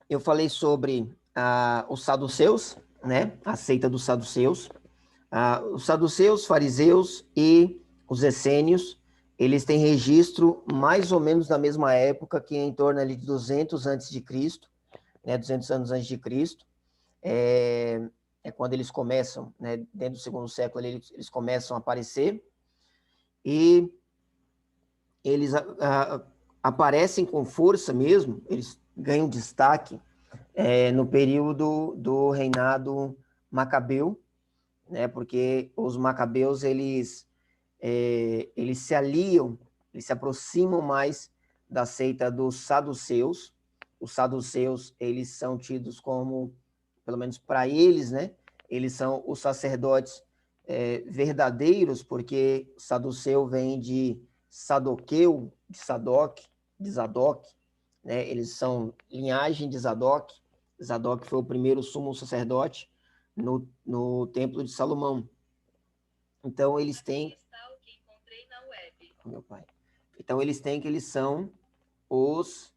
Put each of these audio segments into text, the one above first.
eu falei sobre os saduceus, né? A seita dos saduceus. Os saduceus, fariseus e os essênios, eles têm registro mais ou menos na mesma época, que é em torno ali de 200 antes de Cristo, né? 200 anos antes de Cristo. É quando eles começam, né? Dentro do segundo século, eles começam a aparecer. E eles aparecem com força mesmo, eles ganham destaque no período do reinado macabeu, né? Porque os macabeus eles se aliam, eles se aproximam mais da seita dos saduceus. Os saduceus, eles são tidos como, pelo menos para eles, né? Eles são os sacerdotes verdadeiros, porque saduceu vem de Sadoqueu, de Sadoc, de Zadok, né? Eles são linhagem de Zadok. Zadok foi o primeiro sumo sacerdote no templo de Salomão. Então eles têm, meu pai. Então eles têm que eles são os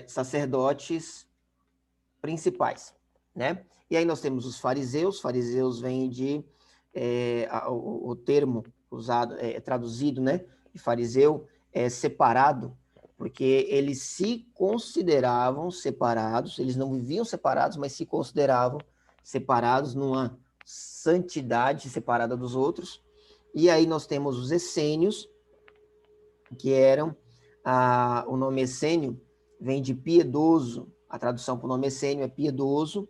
sacerdotes principais, né? E aí nós temos os fariseus. Fariseus vem de o termo usado, traduzido, né? De fariseu é separado, porque eles se consideravam separados. Eles não viviam separados, mas se consideravam separados numa santidade separada dos outros. E aí nós temos os essênios, que eram, o nome essênio vem de piedoso, a tradução para o nome essênio é piedoso,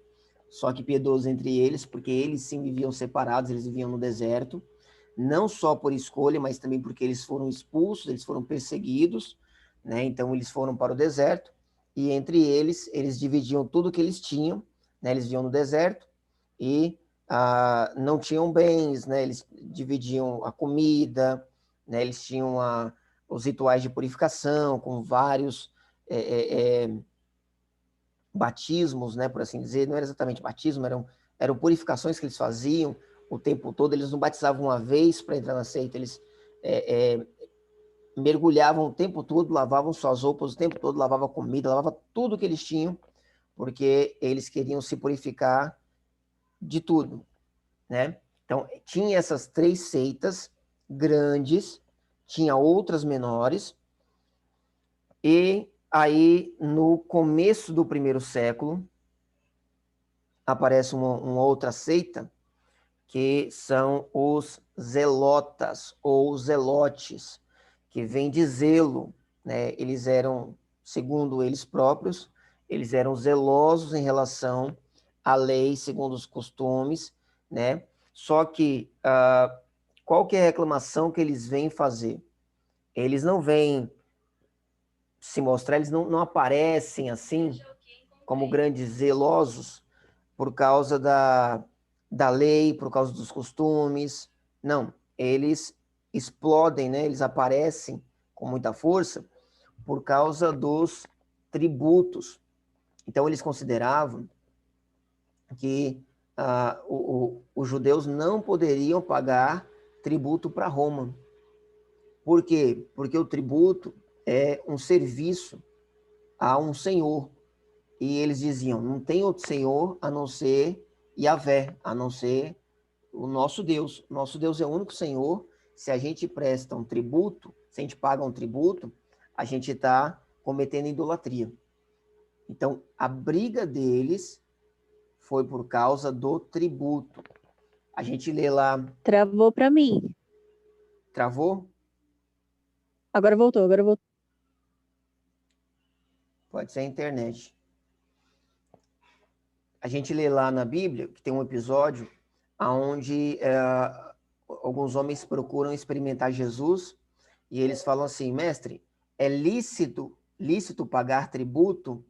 só que piedoso entre eles, porque eles sim viviam separados, eles viviam no deserto, não só por escolha, mas também porque eles foram expulsos, eles foram perseguidos, né? Então eles foram para o deserto, e entre eles, eles dividiam tudo que eles tinham, né? Eles viviam no deserto, e não tinham bens, né? Eles dividiam a comida, né? Eles tinham os rituais de purificação, com vários batismos, né, por assim dizer. Não era exatamente batismo, eram purificações que eles faziam o tempo todo. Eles não batizavam uma vez para entrar na seita, eles mergulhavam o tempo todo, lavavam suas roupas o tempo todo, lavavam comida, lavavam tudo que eles tinham, porque eles queriam se purificar de tudo, né? Então, tinha essas 3 seitas grandes, tinha outras menores, e aí, no começo do primeiro século, aparece uma outra seita, que são os zelotas, ou zelotes, que vem de zelo, né? Eles eram, segundo eles próprios, eles eram zelosos em relação à lei, segundo os costumes, né? Só que, qual que é a reclamação que eles vêm fazer? Eles não vêm se mostrar, eles não aparecem assim, como grandes zelosos, por causa da lei, por causa dos costumes. Não, eles explodem, né? Eles aparecem com muita força por causa dos tributos. Então, eles consideravam que os judeus não poderiam pagar tributo para Roma. Por quê? Porque o tributo é um serviço a um senhor. E eles diziam, não tem outro senhor a não ser Yahvé, a não ser o nosso Deus. Nosso Deus é o único senhor. Se a gente presta um tributo, se a gente paga um tributo, a gente está cometendo idolatria. Então, a briga deles foi por causa do tributo. A gente lê lá... Travou pra mim. Travou? Agora voltou, agora voltou. Pode ser a internet. A gente lê lá na Bíblia que tem um episódio onde alguns homens procuram experimentar Jesus e eles falam assim, mestre, é lícito pagar tributo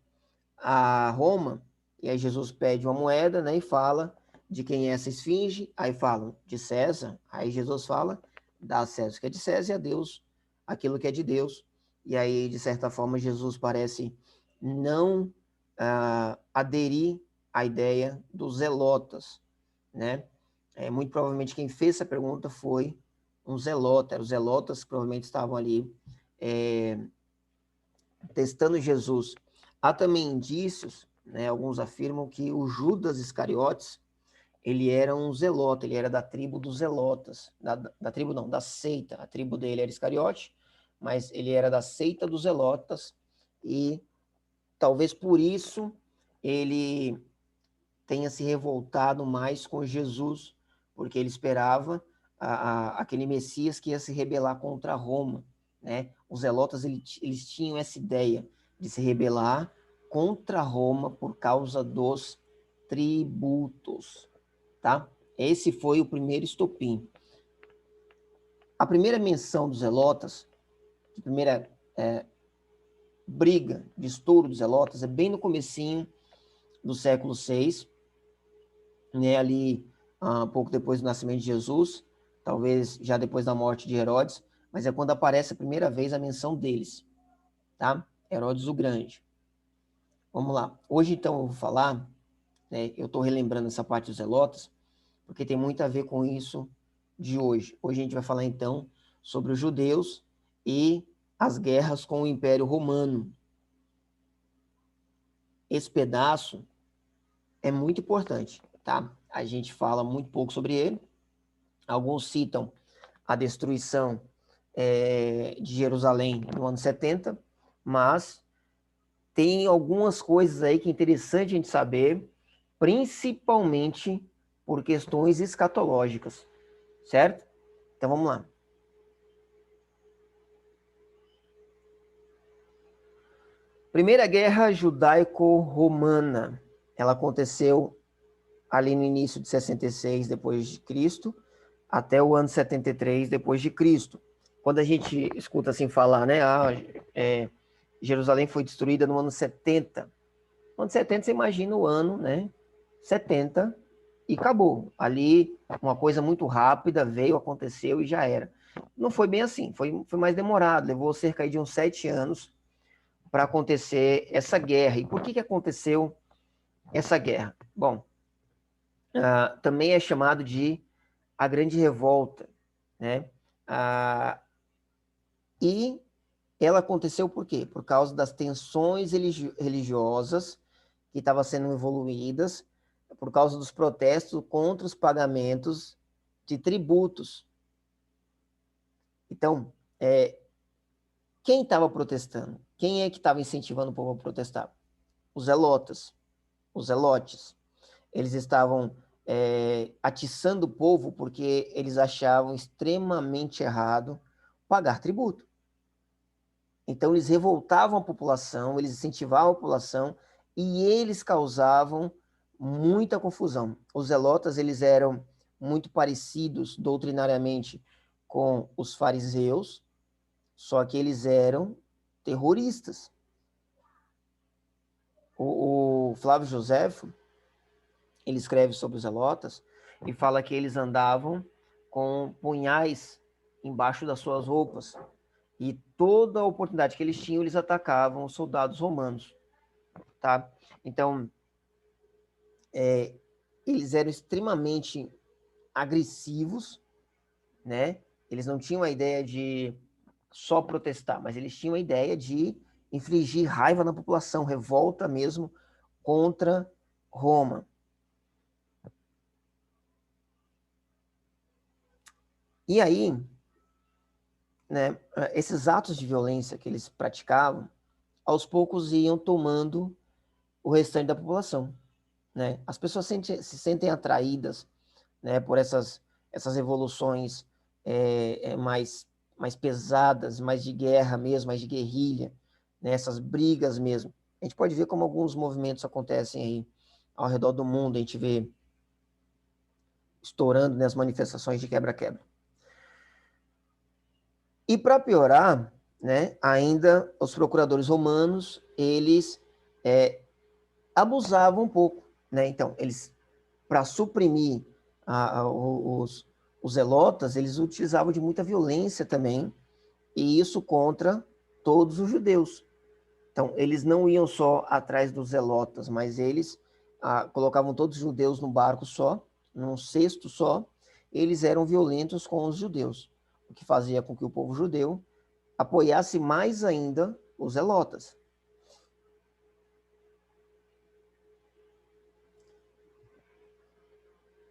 a Roma? E aí Jesus pede uma moeda, né, e fala de quem é essa esfinge, aí falam de César, aí Jesus fala, dá a César o que é de César e a Deus aquilo que é de Deus. E aí, de certa forma, Jesus parece não aderir à ideia dos zelotas, né? Muito provavelmente quem fez essa pergunta foi um zelota. Os zelotas que provavelmente estavam ali testando Jesus. Há também indícios, né, alguns afirmam que o Judas Iscariotes, ele era um zelota, ele era da tribo dos zelotas, da tribo não, da seita, a tribo dele era Iscariote, mas ele era da seita dos zelotas, e talvez por isso ele tenha se revoltado mais com Jesus, porque ele esperava aquele Messias que ia se rebelar contra Roma, né? Os zelotas, eles tinham essa ideia de se rebelar contra Roma por causa dos tributos, tá? Esse foi o primeiro estopim. A primeira menção dos zelotas, a primeira briga de estouro dos zelotas é bem no comecinho do século VI, né, ali pouco depois do nascimento de Jesus, talvez já depois da morte de Herodes, mas é quando aparece a primeira vez a menção deles, tá? Herodes o Grande. Vamos lá. Hoje, então, eu vou falar, né, eu estou relembrando essa parte dos zelotas, porque tem muito a ver com isso de hoje. Hoje a gente vai falar, então, sobre os judeus e as guerras com o Império Romano. Esse pedaço é muito importante, tá? A gente fala muito pouco sobre ele. Alguns citam a destruição de Jerusalém no ano 70, mas tem algumas coisas aí que é interessante a gente saber, principalmente por questões escatológicas, certo? Então vamos lá. Primeira Guerra Judaico-Romana. Ela aconteceu ali no início de 66 depois de Cristo, até o ano 73 depois de Cristo. Quando a gente escuta assim falar, né, Jerusalém foi destruída no ano 70. No ano 70 você imagina o ano, né, 70 e acabou. Ali uma coisa muito rápida veio, aconteceu e já era. Não foi bem assim, foi mais demorado, levou cerca de uns 7 anos para acontecer essa guerra. E por que aconteceu essa guerra? Bom, também é chamado de a Grande Revolta, né? E ela aconteceu por quê? Por causa das tensões religiosas que estavam sendo evoluídas, por causa dos protestos contra os pagamentos de tributos. Então, quem estava protestando? Quem é que estava incentivando o povo a protestar? Os zelotas, os zelotes. Eles estavam atiçando o povo porque eles achavam extremamente errado pagar tributo. Então, eles revoltavam a população, eles incentivavam a população e eles causavam muita confusão. Os zelotas, eles eram muito parecidos doutrinariamente com os fariseus, só que eles eram terroristas. O Flávio Joséfo, ele escreve sobre os zelotas e fala que eles andavam com punhais embaixo das suas roupas. E toda a oportunidade que eles tinham, eles atacavam os soldados romanos. Tá? Então, eles eram extremamente agressivos, né? Eles não tinham a ideia de só protestar, mas eles tinham a ideia de infligir raiva na população, revolta mesmo contra Roma. E aí, né, esses atos de violência que eles praticavam, aos poucos iam tomando o restante da população, né? As pessoas se sentem atraídas, né, por essas revoluções mais pesadas, mais de guerra mesmo, mais de guerrilha, né, essas brigas mesmo. A gente pode ver como alguns movimentos acontecem aí ao redor do mundo, a gente vê estourando nas manifestações de quebra-quebra. E para piorar, né, ainda os procuradores romanos, eles abusavam um pouco, né? Então, eles, para suprimir os zelotas, eles utilizavam de muita violência também, e isso contra todos os judeus. Então, eles não iam só atrás dos zelotas, mas eles colocavam todos os judeus num barco só, num cesto só, eles eram violentos com os judeus, o que fazia com que o povo judeu apoiasse mais ainda os zelotas.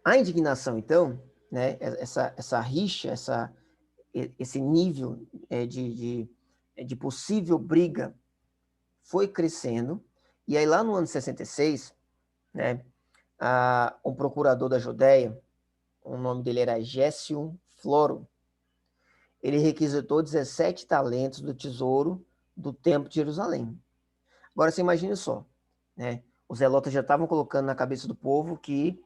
A indignação, então, né, essa rixa, esse nível de possível briga foi crescendo, e aí lá no ano 66, né, um procurador da Judéia, o nome dele era Gécio Floro, ele requisitou 17 talentos do tesouro do Templo de Jerusalém. Agora você imagine só, né? Os zelotas já estavam colocando na cabeça do povo que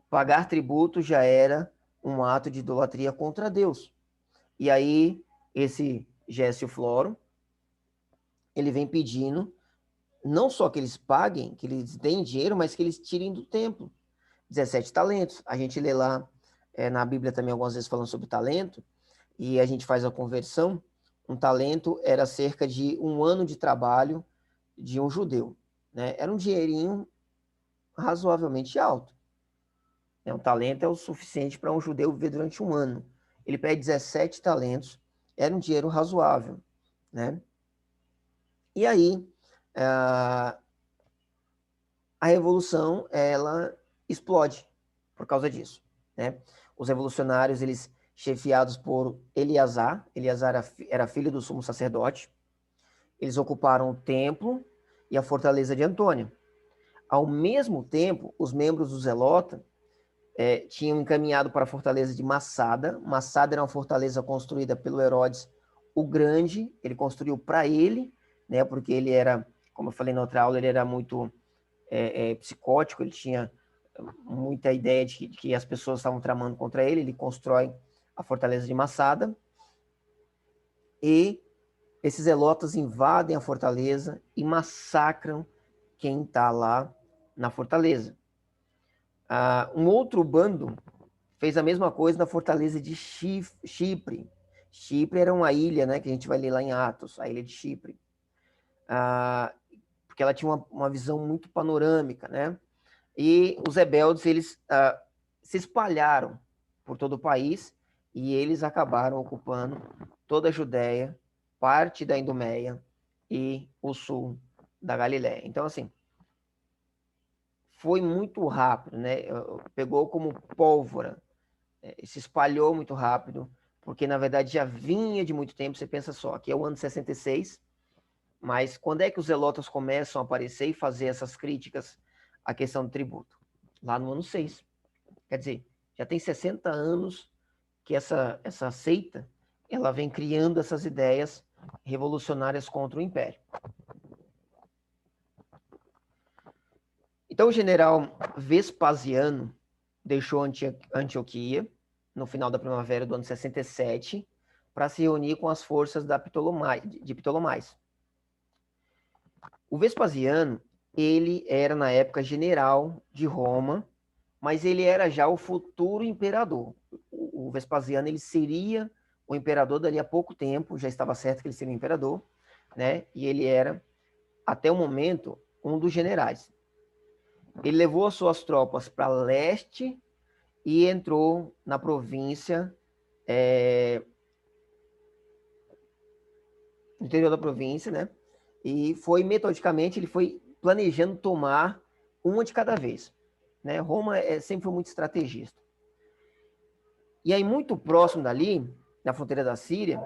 pagar tributo já era um ato de idolatria contra Deus. E aí, esse Gécio Floro, ele vem pedindo não só que eles paguem, que eles deem dinheiro, mas que eles tirem do templo. 17 talentos. A gente lê lá na Bíblia também algumas vezes falando sobre talento, e a gente faz a conversão. Um talento era cerca de 1 ano de trabalho de um judeu, né? Era um dinheirinho razoavelmente alto. Um talento é o suficiente para um judeu viver durante 1 ano. Ele pede 17 talentos, era um dinheiro razoável, né? E aí, a revolução, ela explode por causa disso, né? Os revolucionários, eles chefiados por Eleazar era filho do sumo sacerdote, eles ocuparam o templo e a fortaleza de Antônia. Ao mesmo tempo, os membros do Zelota tinham encaminhado para a fortaleza de Massada. Massada era uma fortaleza construída pelo Herodes o Grande, ele construiu para ele, né, porque ele era, como eu falei na outra aula, ele era muito psicótico, ele tinha muita ideia de que as pessoas estavam tramando contra ele, ele constrói a fortaleza de Massada, e esses zelotas invadem a fortaleza e massacram quem está lá na fortaleza. Um outro bando fez a mesma coisa na fortaleza de Chipre. Chipre era uma ilha, né, que a gente vai ler lá em Atos, a ilha de Chipre. Porque ela tinha uma visão muito panorâmica, né? E os rebeldes, eles se espalharam por todo o país e eles acabaram ocupando toda a Judéia, parte da Idumeia e o sul da Galiléia. Então, assim, foi muito rápido, né? Pegou como pólvora, se espalhou muito rápido, porque, na verdade, já vinha de muito tempo. Você pensa só, que é o ano 66, mas quando é que os zelotas começam a aparecer e fazer essas críticas à questão do tributo? Lá no ano 6. Quer dizer, já tem 60 anos que essa seita ela vem criando essas ideias revolucionárias contra o Império. Então, o general Vespasiano deixou Antioquia no final da primavera do ano 67 para se reunir com as forças de Ptolomais. O Vespasiano, ele era na época general de Roma, mas ele era já o futuro imperador. O Vespasiano, ele seria o imperador dali a pouco tempo, já estava certo que ele seria o imperador, né? E ele era, até o momento, um dos generais. Ele levou as suas tropas para leste e entrou na província, no interior da província, né? E foi metodicamente, ele foi planejando tomar uma de cada vez, né? Roma sempre foi muito estrategista. E aí, muito próximo dali, na fronteira da Síria,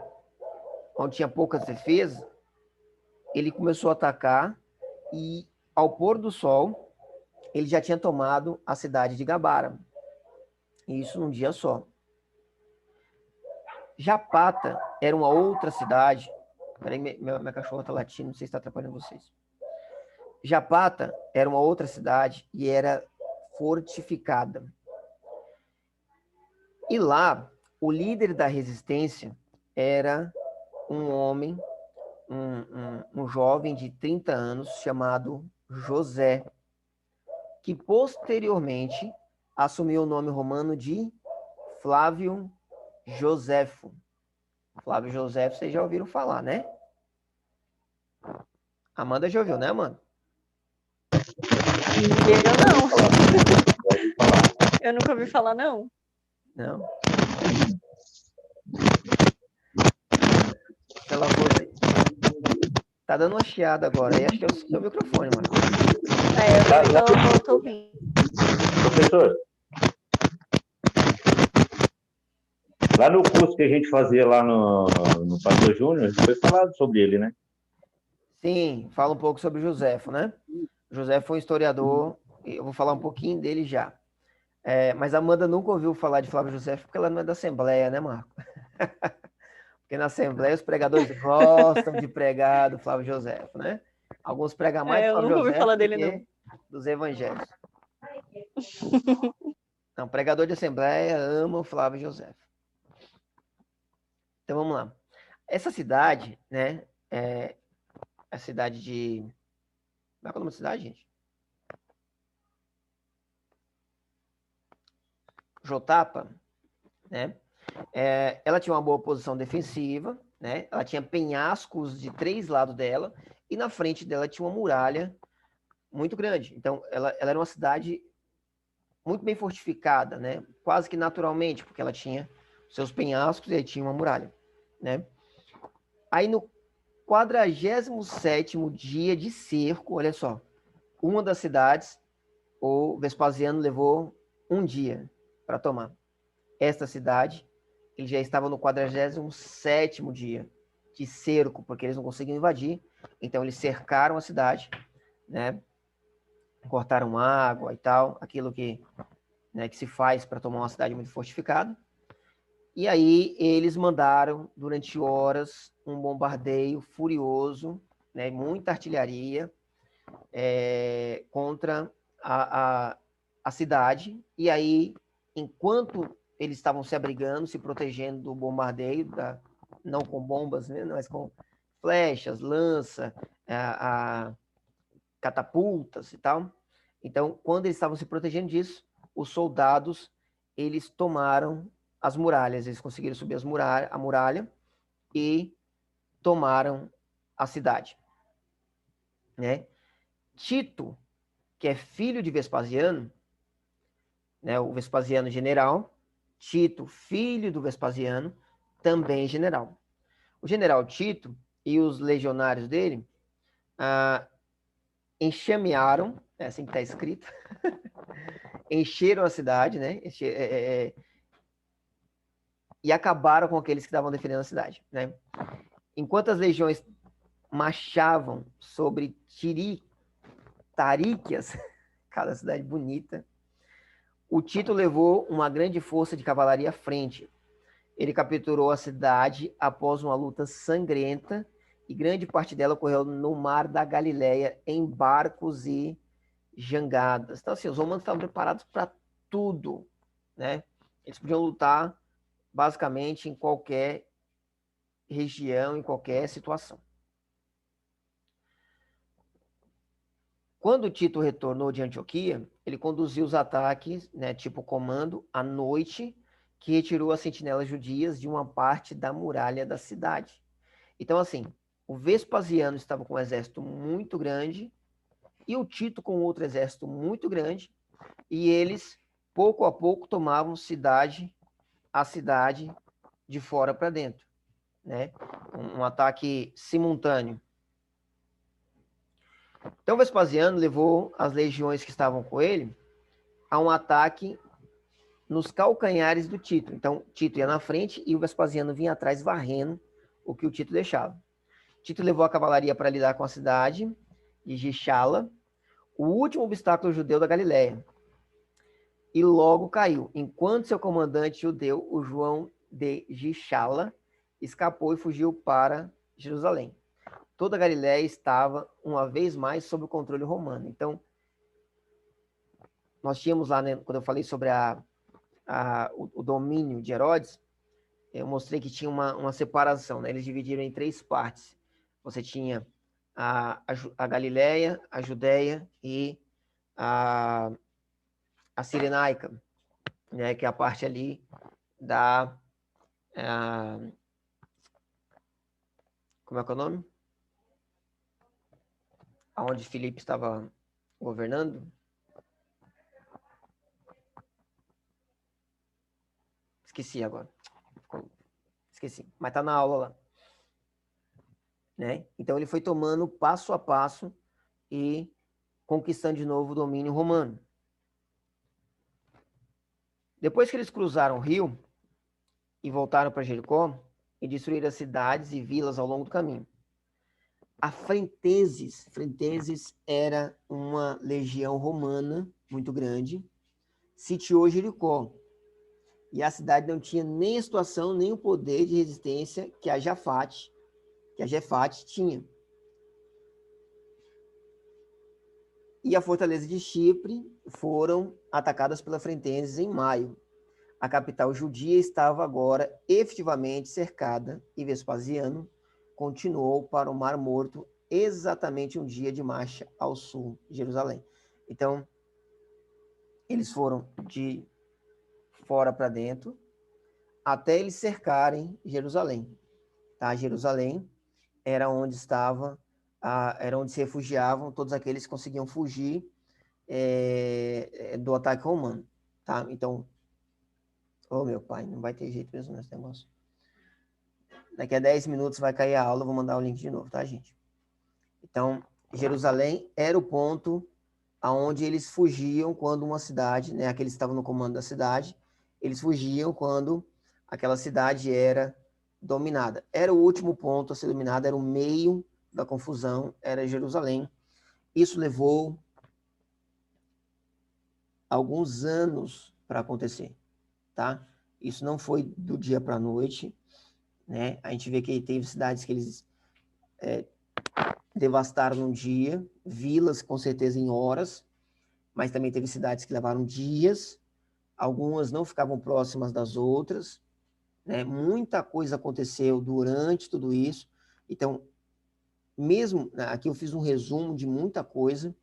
onde tinha poucas defesas, ele começou a atacar e, ao pôr do sol, ele já tinha tomado a cidade de Gabara. Isso num dia só. Japata era uma outra cidade. Peraí, minha cachorra está latindo, não sei se está atrapalhando vocês. Japata era uma outra cidade e era fortificada. E lá, o líder da resistência era um homem, um jovem de 30 anos, chamado José, que posteriormente assumiu o nome romano de Flávio Joséfo. Flávio Joséfo, vocês já ouviram falar, né? Amanda já ouviu, né, Amanda? Eu não. Eu nunca ouvi falar, não. Não? Se ela fosse... Tá dando uma chiada agora. Aí acho que é o seu microfone, mano. Eu tô ouvindo. Professor, Lá no curso que a gente fazia lá no Pastor Júnior, foi falado sobre ele, né? Sim, fala um pouco sobre Joséfo, né? Joséfo foi um historiador, eu vou falar um pouquinho dele já. Mas a Amanda nunca ouviu falar de Flávio Joséfo porque ela não é da Assembleia, né, Marco? Porque na Assembleia os pregadores gostam de pregar do Flávio Joséfo, né? Alguns pregam mais do Eu Flávio nunca ouvi falar Joséfo do dele, não. que dos evangelhos. Então, pregador de Assembleia ama o Flávio Joséfo. Então, vamos lá. Essa cidade, né, é a cidade de... Qual é o nome da cidade, gente? Jotapa, né? Ela tinha uma boa posição defensiva, né? Ela tinha penhascos de 3 lados dela e na frente dela tinha uma muralha muito grande. Então, ela era uma cidade muito bem fortificada, né? Quase que naturalmente, porque ela tinha seus penhascos e aí tinha uma muralha, né? Aí no 47º dia de cerco, olha só, uma das cidades, o Vespasiano levou um dia para tomar. Esta cidade, ele já estava no 47º dia de cerco, porque eles não conseguiam invadir, então eles cercaram a cidade, né? Cortaram água e tal, aquilo que, né, que se faz para tomar uma cidade muito fortificada. E aí eles mandaram, durante horas, um bombardeio furioso, né, muita artilharia, contra a cidade. E aí, enquanto eles estavam se abrigando, se protegendo do bombardeio, não com bombas, né, mas com flechas, lança, catapultas e tal. Então, quando eles estavam se protegendo disso, os soldados, eles tomaram as muralhas, eles conseguiram subir a muralha e tomaram a cidade, né? Tito, que é filho de Vespasiano, né, o Vespasiano general, Tito, filho do Vespasiano, também general. O general Tito e os legionários dele enxamearam, é assim que está escrito, encheram a cidade, né? E acabaram com aqueles que estavam defendendo a cidade, né? Enquanto as legiões marchavam sobre Taríquias, cada cidade bonita, o Tito levou uma grande força de cavalaria à frente. Ele capturou a cidade após uma luta sangrenta e grande parte dela ocorreu no mar da Galileia, em barcos e jangadas. Então, assim, os romanos estavam preparados para tudo, né? Eles podiam lutar basicamente em qualquer região, em qualquer situação. Quando Tito retornou de Antioquia, ele conduziu os ataques, né, tipo comando, à noite, que retirou as sentinelas judias de uma parte da muralha da cidade. Então, assim, o Vespasiano estava com um exército muito grande e o Tito com outro exército muito grande, e eles, pouco a pouco, tomavam a cidade de fora para dentro, né? Um ataque simultâneo. Então, Vespasiano levou as legiões que estavam com ele a um ataque nos calcanhares do Tito. Então, Tito ia na frente e o Vespasiano vinha atrás varrendo o que o Tito deixava. Tito levou a cavalaria para lidar com a cidade de Gichala, o último obstáculo judeu da Galiléia, e logo caiu, enquanto seu comandante judeu, o João de Gichala, escapou e fugiu para Jerusalém. Toda a Galiléia estava, uma vez mais, sob o controle romano. Então, nós tínhamos lá, né, quando eu falei sobre o domínio de Herodes, eu mostrei que tinha uma separação, né? Eles dividiram em 3 partes. Você tinha a Galiléia, a Judéia e a Cirenaica, né? Que é a parte ali da... como é que é o nome? Onde Filipe estava governando. Esqueci agora. Esqueci. Mas tá na aula lá. Né? Então ele foi tomando passo a passo e conquistando de novo o domínio romano. Depois que eles cruzaram o rio, e voltaram para Jericó e destruíram as cidades e vilas ao longo do caminho. A Frenteses era uma legião romana muito grande, sitiou Jericó. E a cidade não tinha nem a situação, nem o poder de resistência que a Jafate tinha. E a fortaleza de Chipre foram atacadas pela Frenteses em maio. A capital judia estava agora efetivamente cercada e Vespasiano continuou para o Mar Morto exatamente um dia de marcha ao sul de Jerusalém. Então, eles foram de fora para dentro até eles cercarem Jerusalém. Tá? Jerusalém era onde era onde se refugiavam todos aqueles que conseguiam fugir do ataque romano. Tá? Então, meu pai, não vai ter jeito mesmo nesse negócio. Daqui a 10 minutos vai cair a aula, eu vou mandar o link de novo, tá, gente? Então, Jerusalém era o ponto aonde eles fugiam quando uma cidade, né, aqueles que estavam no comando da cidade, eles fugiam quando aquela cidade era dominada. Era o último ponto a ser dominado, era o meio da confusão, era Jerusalém. Isso levou alguns anos para acontecer, tá? Isso não foi do dia para a noite, né? A gente vê que teve cidades que eles devastaram num dia, vilas com certeza em horas, mas também teve cidades que levaram dias, algumas não ficavam próximas das outras, né? Muita coisa aconteceu durante tudo isso. Então, mesmo aqui eu fiz um resumo de muita coisa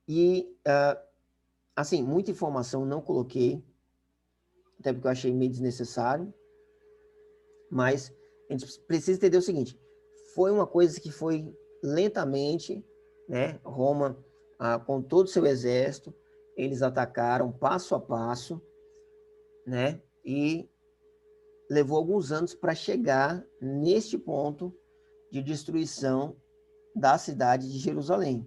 e assim, muita informação não coloquei, até porque eu achei meio desnecessário, mas a gente precisa entender o seguinte: foi uma coisa que foi lentamente, né? Roma, com todo o seu exército, eles atacaram passo a passo, né? E levou alguns anos para chegar neste ponto de destruição da cidade de Jerusalém.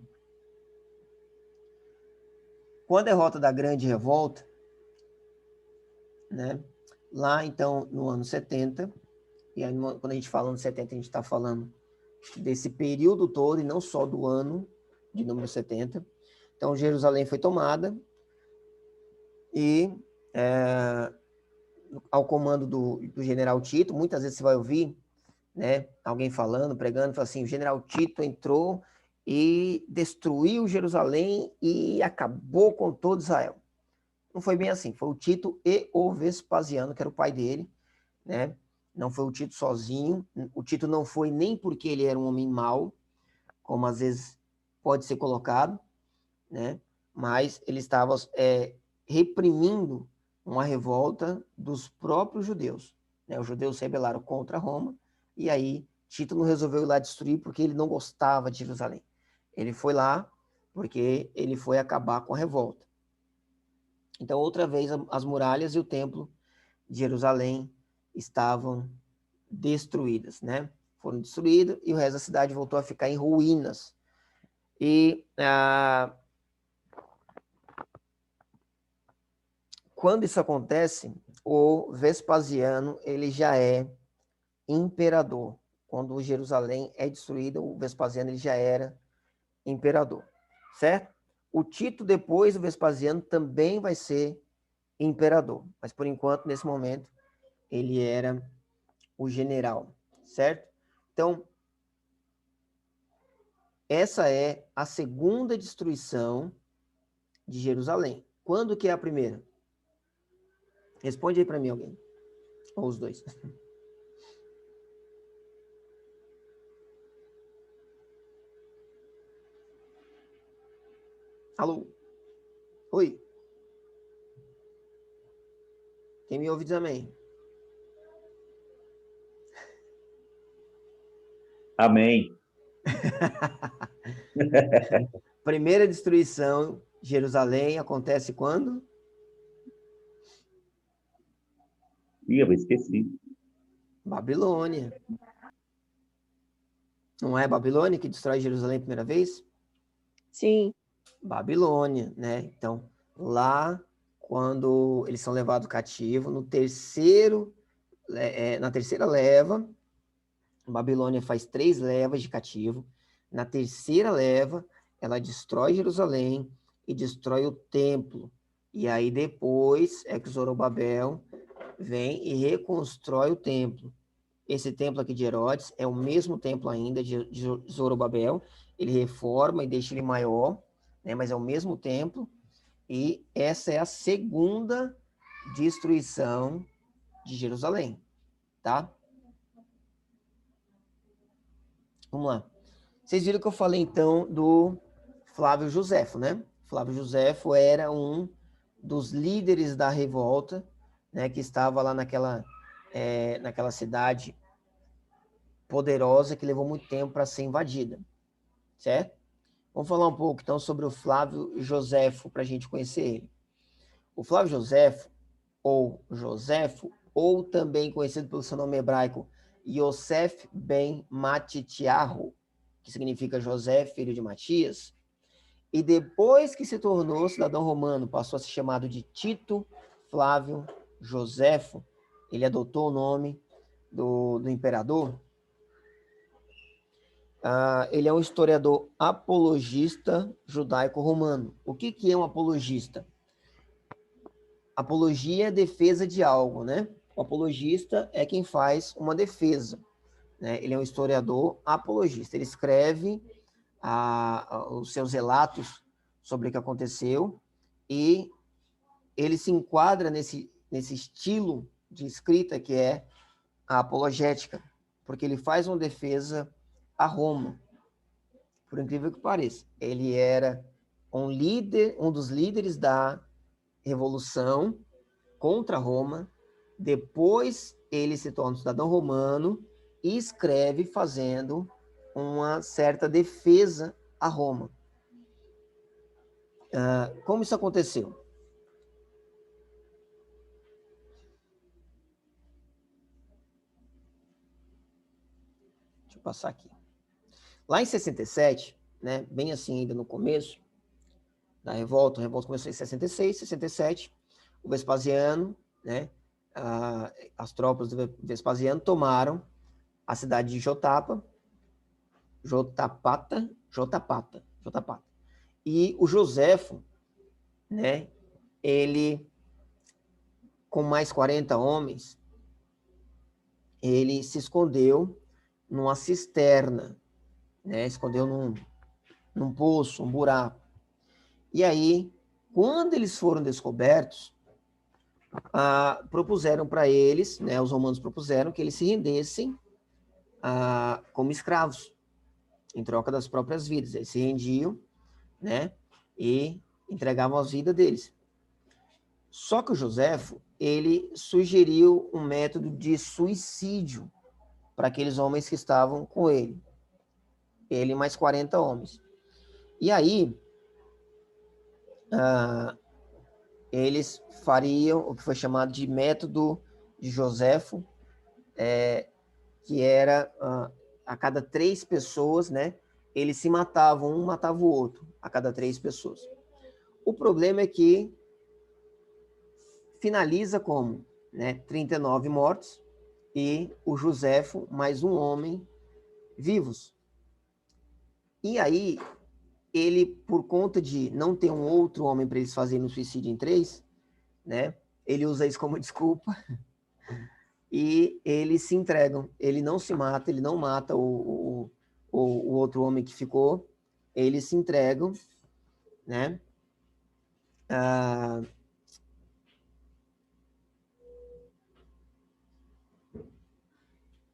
Com a derrota da Grande Revolta, né? Lá então no ano 70, e aí, quando a gente fala ano 70, a gente está falando desse período todo e não só do ano de número 70. Então, Jerusalém foi tomada e ao comando do general Tito, muitas vezes você vai ouvir, né, alguém falando, pregando, fala assim, o general Tito entrou e destruiu Jerusalém e acabou com todo Israel. Não foi bem assim, foi o Tito e o Vespasiano, que era o pai dele, né? Não foi o Tito sozinho, o Tito não foi nem porque ele era um homem mau, como às vezes pode ser colocado, né? Mas ele estava reprimindo uma revolta dos próprios judeus, né? Os judeus se rebelaram contra Roma, e aí Tito não resolveu ir lá destruir porque ele não gostava de Jerusalém. Ele foi lá porque ele foi acabar com a revolta. Então, outra vez, as muralhas e o templo de Jerusalém estavam destruídas, né? Foram destruídas e o resto da cidade voltou a ficar em ruínas. E quando isso acontece, o Vespasiano ele já é imperador. Quando Jerusalém é destruída, o Vespasiano ele já era imperador, certo? O Tito, depois do Vespasiano, também vai ser imperador, mas por enquanto, nesse momento, ele era o general, certo? Então, essa é a segunda destruição de Jerusalém. Quando que é a primeira? Responde aí para mim alguém, ou os dois. Alô? Oi? Quem me ouve diz amém. Amém. Primeira destruição de Jerusalém acontece quando? Ih, eu esqueci. Babilônia. Não é Babilônia que destrói Jerusalém a primeira vez? Sim. Babilônia, né? Então, lá quando eles são levados cativo, na terceira leva, a Babilônia faz 3 levas de cativo. Na terceira leva, ela destrói Jerusalém e destrói o templo. E aí depois é que Zorobabel vem e reconstrói o templo. Esse templo aqui de Herodes é o mesmo templo ainda de Zorobabel. Ele reforma e deixa ele maior, né? Mas é o mesmo templo. E essa é a segunda destruição de Jerusalém, tá? Vamos lá. Vocês viram que eu falei, então, do Flávio Josefo, né? Flávio Josefo era um dos líderes da revolta, né? Que estava lá naquela cidade poderosa que levou muito tempo para ser invadida, certo? Vamos falar um pouco, então, sobre o Flávio Josefo, para a gente conhecer ele. O Flávio Josefo, ou também conhecido pelo seu nome hebraico, Yosef ben Matitiahu, que significa José, filho de Matias, e depois que se tornou cidadão romano, passou a ser chamado de Tito Flávio Josefo. Ele adotou o nome do imperador. Ele é um historiador apologista judaico-romano. O que é um apologista? Apologia é defesa de algo, né? O apologista é quem faz uma defesa, né? Ele é um historiador apologista. Ele escreve os seus relatos sobre o que aconteceu e ele se enquadra nesse estilo de escrita que é a apologética, porque ele faz uma defesa a Roma. Por incrível que pareça, ele era um dos líderes da revolução contra Roma. Depois ele se torna um cidadão romano e escreve fazendo uma certa defesa a Roma. Como isso aconteceu? Deixa eu passar aqui. Lá em 67, né, bem assim ainda no começo da revolta, a revolta começou em 66, 67, o Vespasiano, né, as tropas do Vespasiano tomaram a cidade de Jotapata. E o Josefo, né, ele, com mais 40 homens, ele se escondeu numa cisterna, né, escondeu num poço, um buraco. E aí, quando eles foram descobertos, propuseram para eles, né, os romanos propuseram que eles se rendessem como escravos, em troca das próprias vidas. Eles se rendiam, né, e entregavam as vidas deles. Só que o Josefo, ele sugeriu um método de suicídio para aqueles homens que estavam com ele. Ele e mais 40 homens. E aí, eles fariam o que foi chamado de método de Josefo, que era a cada 3 pessoas, né, eles se matavam, um matava o outro, a cada 3 pessoas. O problema é que finaliza como, né, 39 mortos e o Josefo mais um homem vivos. E aí, ele, por conta de não ter um outro homem para eles fazerem um suicídio em 3, né, ele usa isso como desculpa e eles se entregam. Ele não se mata, ele não mata o outro homem que ficou, eles se entregam, né?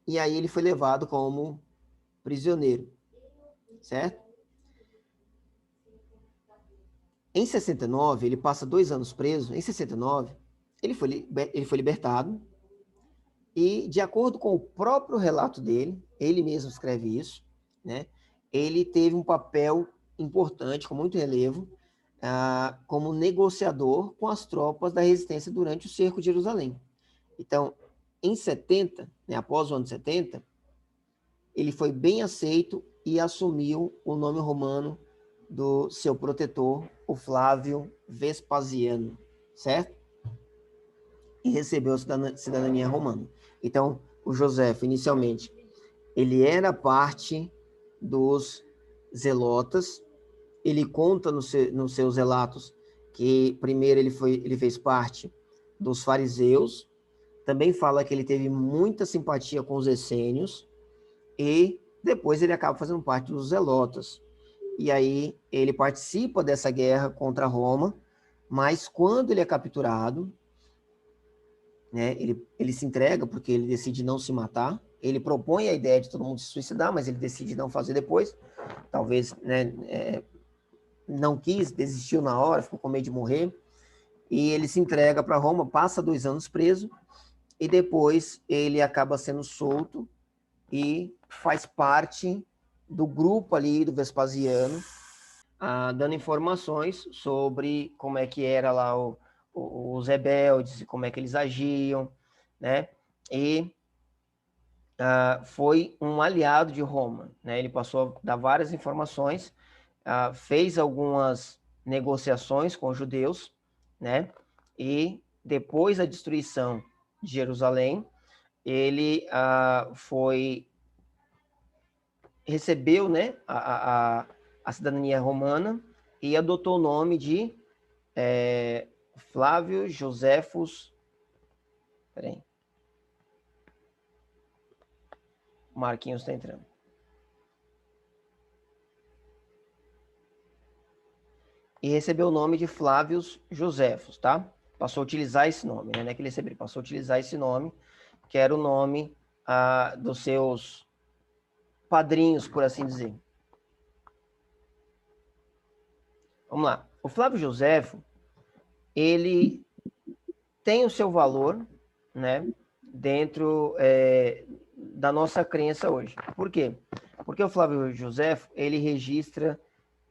E aí ele foi levado como prisioneiro, certo? Em 69, ele passa 2 anos preso. Em 69, ele foi libertado. E, de acordo com o próprio relato dele, ele mesmo escreve isso, né? Ele teve um papel importante, com muito relevo, como negociador com as tropas da resistência durante o cerco de Jerusalém. Então, em 70, né, após o ano 70, ele foi bem aceito e assumiu o nome romano do seu protetor, o Flávio Vespasiano, certo? E recebeu a cidadania romana. Então, o Joséfo, inicialmente, ele era parte dos zelotas. Ele conta nos seus relatos que primeiro ele fez parte dos fariseus. Também fala que ele teve muita simpatia com os essênios e depois ele acaba fazendo parte dos zelotas. E aí ele participa dessa guerra contra Roma, mas quando ele é capturado, né, ele se entrega porque ele decide não se matar. Ele propõe a ideia de todo mundo se suicidar, mas ele decide não fazer depois. Talvez, né, não quis, desistiu na hora, ficou com medo de morrer. E ele se entrega para Roma, passa 2 anos preso, e depois ele acaba sendo solto e faz parte do grupo ali do Vespasiano, dando informações sobre como é que era lá os rebeldes, como é que eles agiam, né? E foi um aliado de Roma, né? Ele passou a dar várias informações, fez algumas negociações com os judeus, né? E depois da destruição de Jerusalém, ele recebeu, né, a cidadania romana e adotou o nome de Flávio Joséfus. Peraí. O Marquinhos está entrando. E recebeu o nome de Flávios Joséfos, tá? Passou a utilizar esse nome, né? Não é que ele recebeu, passou a utilizar esse nome, que era o nome dos seus padrinhos, por assim dizer. Vamos lá. O Flávio Joséfo, ele tem o seu valor, né? Dentro da nossa crença hoje. Por quê? Porque o Flávio Joséfo, ele registra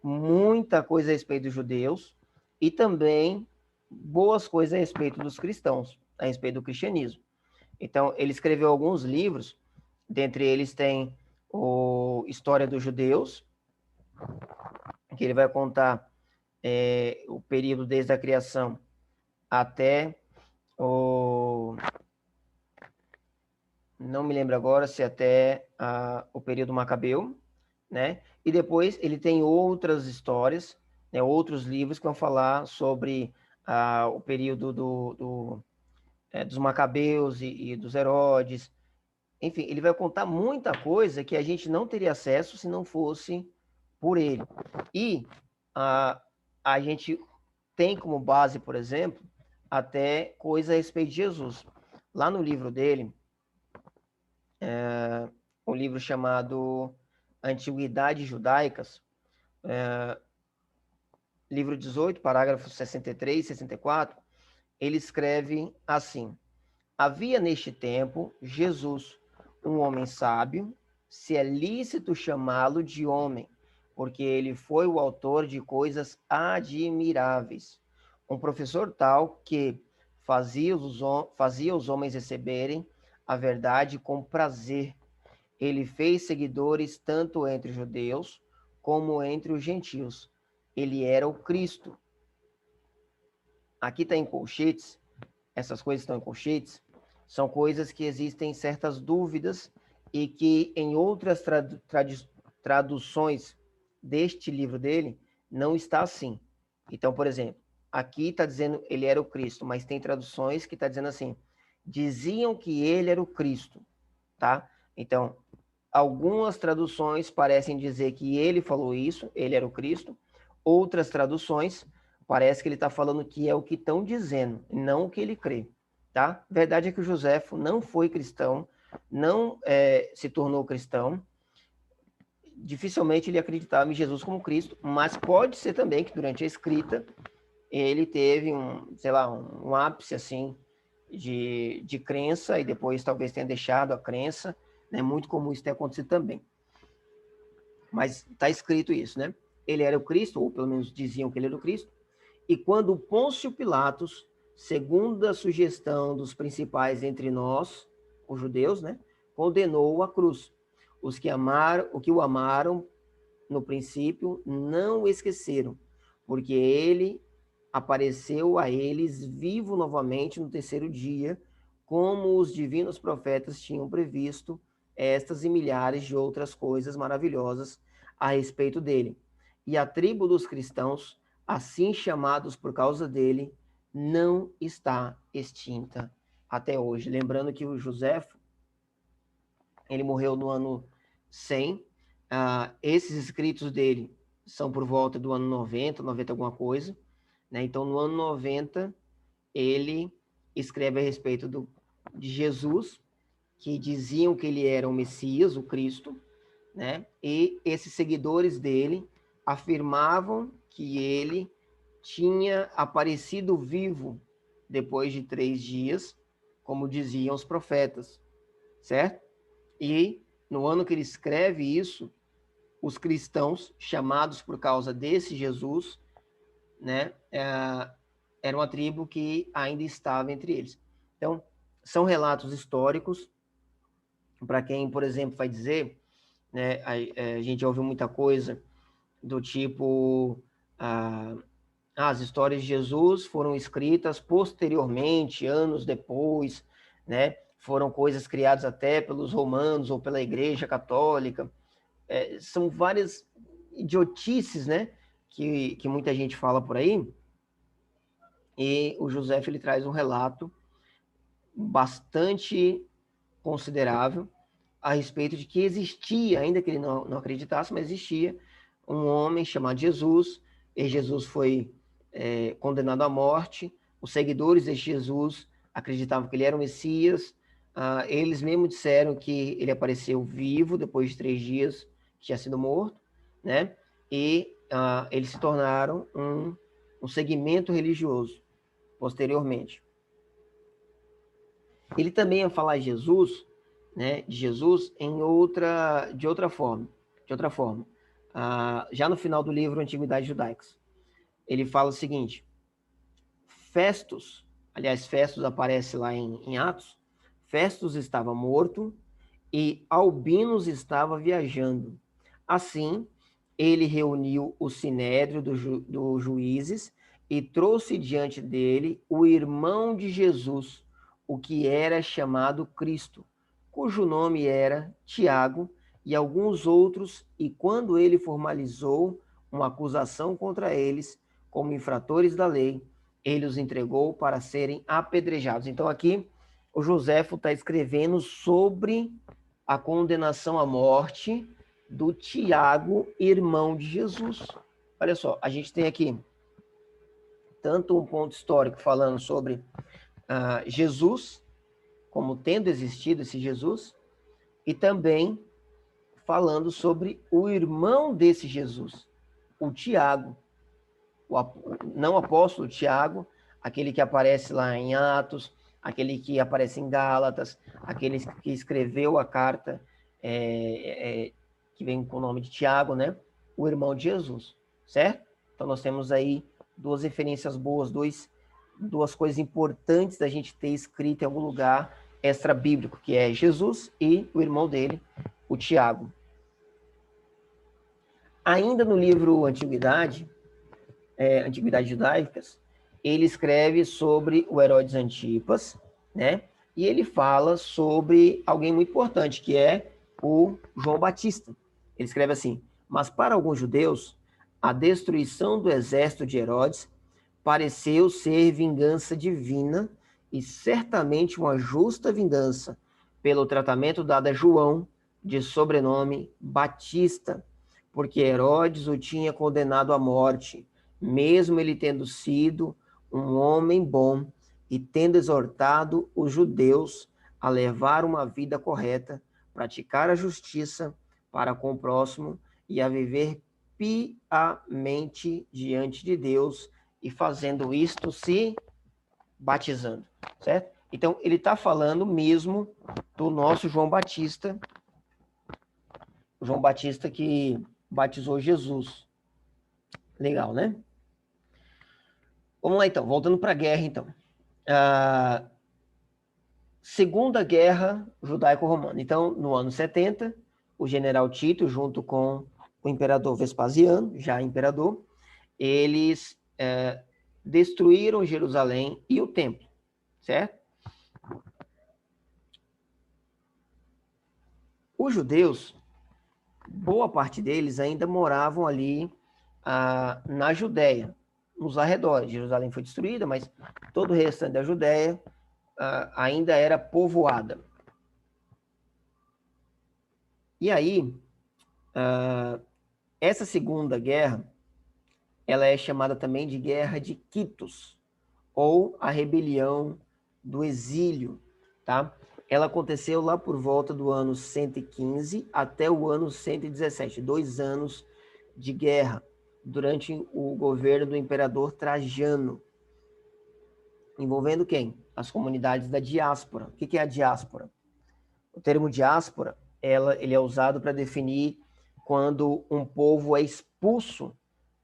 muita coisa a respeito dos judeus e também boas coisas a respeito dos cristãos, a respeito do cristianismo. Então, ele escreveu alguns livros, dentre eles tem o História dos Judeus, que ele vai contar o período desde a criação até não me lembro agora se até o período macabeu, né? E depois ele tem outras histórias, né, outros livros que vão falar sobre o período dos macabeus e dos Herodes. Enfim, ele vai contar muita coisa que a gente não teria acesso se não fosse por ele. E a gente tem como base, por exemplo, até coisa a respeito de Jesus. Lá no livro dele, um livro chamado Antiguidades Judaicas, livro 18, parágrafos 63 e 64, ele escreve assim: havia neste tempo Jesus, um homem sábio, se é lícito chamá-lo de homem, porque ele foi o autor de coisas admiráveis. Um professor tal que fazia os homens receberem a verdade com prazer. Ele fez seguidores tanto entre os judeus como entre os gentios. Ele era o Cristo. Aqui está em colchetes, essas coisas estão em colchetes, são coisas que existem certas dúvidas e que em outras traduções deste livro dele não está assim. Então, por exemplo, aqui está dizendo ele era o Cristo, mas tem traduções que está dizendo assim, diziam que ele era o Cristo, tá? Então, algumas traduções parecem dizer que ele falou isso, ele era o Cristo. Outras traduções parece que ele está falando que é o que estão dizendo, não o que ele crê, tá? Verdade é que o Joséfo não foi cristão, não se tornou cristão. Dificilmente ele acreditava em Jesus como Cristo, mas pode ser também que durante a escrita ele teve um ápice assim de crença e depois talvez tenha deixado a crença. É muito comum isso ter acontecido também. Mas está escrito isso, né? Ele era o Cristo, ou pelo menos diziam que ele era o Cristo. E quando Pôncio Pilatos, segundo a sugestão dos principais entre nós, os judeus, né, condenou-o à cruz. Os que o amaram no princípio não o esqueceram, porque ele apareceu a eles vivo novamente no terceiro dia, como os divinos profetas tinham previsto estas e milhares de outras coisas maravilhosas a respeito dele. E a tribo dos cristãos, assim chamados por causa dele, não está extinta até hoje. Lembrando que o Joséfo, ele morreu no ano 100. Esses escritos dele são por volta do ano 90 alguma coisa, né? Então, no ano 90, ele escreve a respeito de Jesus, que diziam que ele era o Messias, o Cristo, né? E esses seguidores dele afirmavam que ele tinha aparecido vivo depois de 3 dias, como diziam os profetas, certo? E no ano que ele escreve isso, os cristãos, chamados por causa desse Jesus, né, era uma tribo que ainda estava entre eles. Então, são relatos históricos. Para quem, por exemplo, vai dizer, né, a gente ouviu muita coisa do tipo, as histórias de Jesus foram escritas posteriormente, anos depois, né, foram coisas criadas até pelos romanos ou pela Igreja Católica. São várias idiotices, né, que muita gente fala por aí. E o José, ele traz um relato bastante considerável a respeito de que existia, ainda que ele não acreditasse, mas existia um homem chamado Jesus, e Jesus foi condenado à morte. Os seguidores de Jesus acreditavam que ele era o Messias. Eles mesmo disseram que ele apareceu vivo depois de 3 dias que tinha sido morto, né? E eles se tornaram um segmento religioso posteriormente. Ele também ia falar de Jesus, né, de Jesus de outra forma. Já no final do livro Antiguidades Judaicas, ele fala o seguinte: Festus aparece lá em Atos, Festus estava morto e Albinus estava viajando. Assim, ele reuniu o sinédrio dos juízes e trouxe diante dele o irmão de Jesus, o que era chamado Cristo, cujo nome era Tiago, e alguns outros, e quando ele formalizou uma acusação contra eles, como infratores da lei, ele os entregou para serem apedrejados. Então aqui o Joséfo está escrevendo sobre a condenação à morte do Tiago, irmão de Jesus. Olha só, a gente tem aqui tanto um ponto histórico falando sobre Jesus, como tendo existido esse Jesus, e também falando sobre o irmão desse Jesus, o Tiago, não apóstolo Tiago, aquele que aparece lá em Atos, aquele que aparece em Gálatas, aquele que escreveu a carta que vem com o nome de Tiago, né? O irmão de Jesus, certo? Então nós temos aí 2 referências boas, 2 coisas importantes da gente ter escrito em algum lugar extra-bíblico, que é Jesus e o irmão dele, o Tiago. Ainda no livro Antiguidades Judaicas, ele escreve sobre o Herodes Antipas, né? E ele fala sobre alguém muito importante, que é o João Batista. Ele escreve assim: mas para alguns judeus, a destruição do exército de Herodes pareceu ser vingança divina e certamente uma justa vingança pelo tratamento dado a João, de sobrenome Batista, porque Herodes o tinha condenado à morte, mesmo ele tendo sido um homem bom e tendo exortado os judeus a levar uma vida correta, praticar a justiça para com o próximo e a viver piamente diante de Deus, e fazendo isto se batizando, certo? Então, ele está falando mesmo do nosso João Batista, o João Batista que batizou Jesus. Legal, né? Vamos lá, então. Voltando para a guerra, então. Segunda Guerra Judaico-Romana. Então, no ano 70, o general Tito, junto com o imperador Vespasiano, já imperador, eles destruíram Jerusalém e o templo, certo? Os judeus, boa parte deles ainda moravam ali na Judéia, nos arredores. Jerusalém foi destruída, mas todo o restante da Judéia ainda era povoada. E aí, essa segunda guerra, ela é chamada também de Guerra de Quitos, ou a rebelião do exílio, tá? Ela aconteceu lá por volta do ano 115 até o ano 117, 2 anos de guerra, durante o governo do imperador Trajano, envolvendo quem? As comunidades da diáspora. O que é a diáspora? O termo diáspora, ele é usado para definir quando um povo é expulso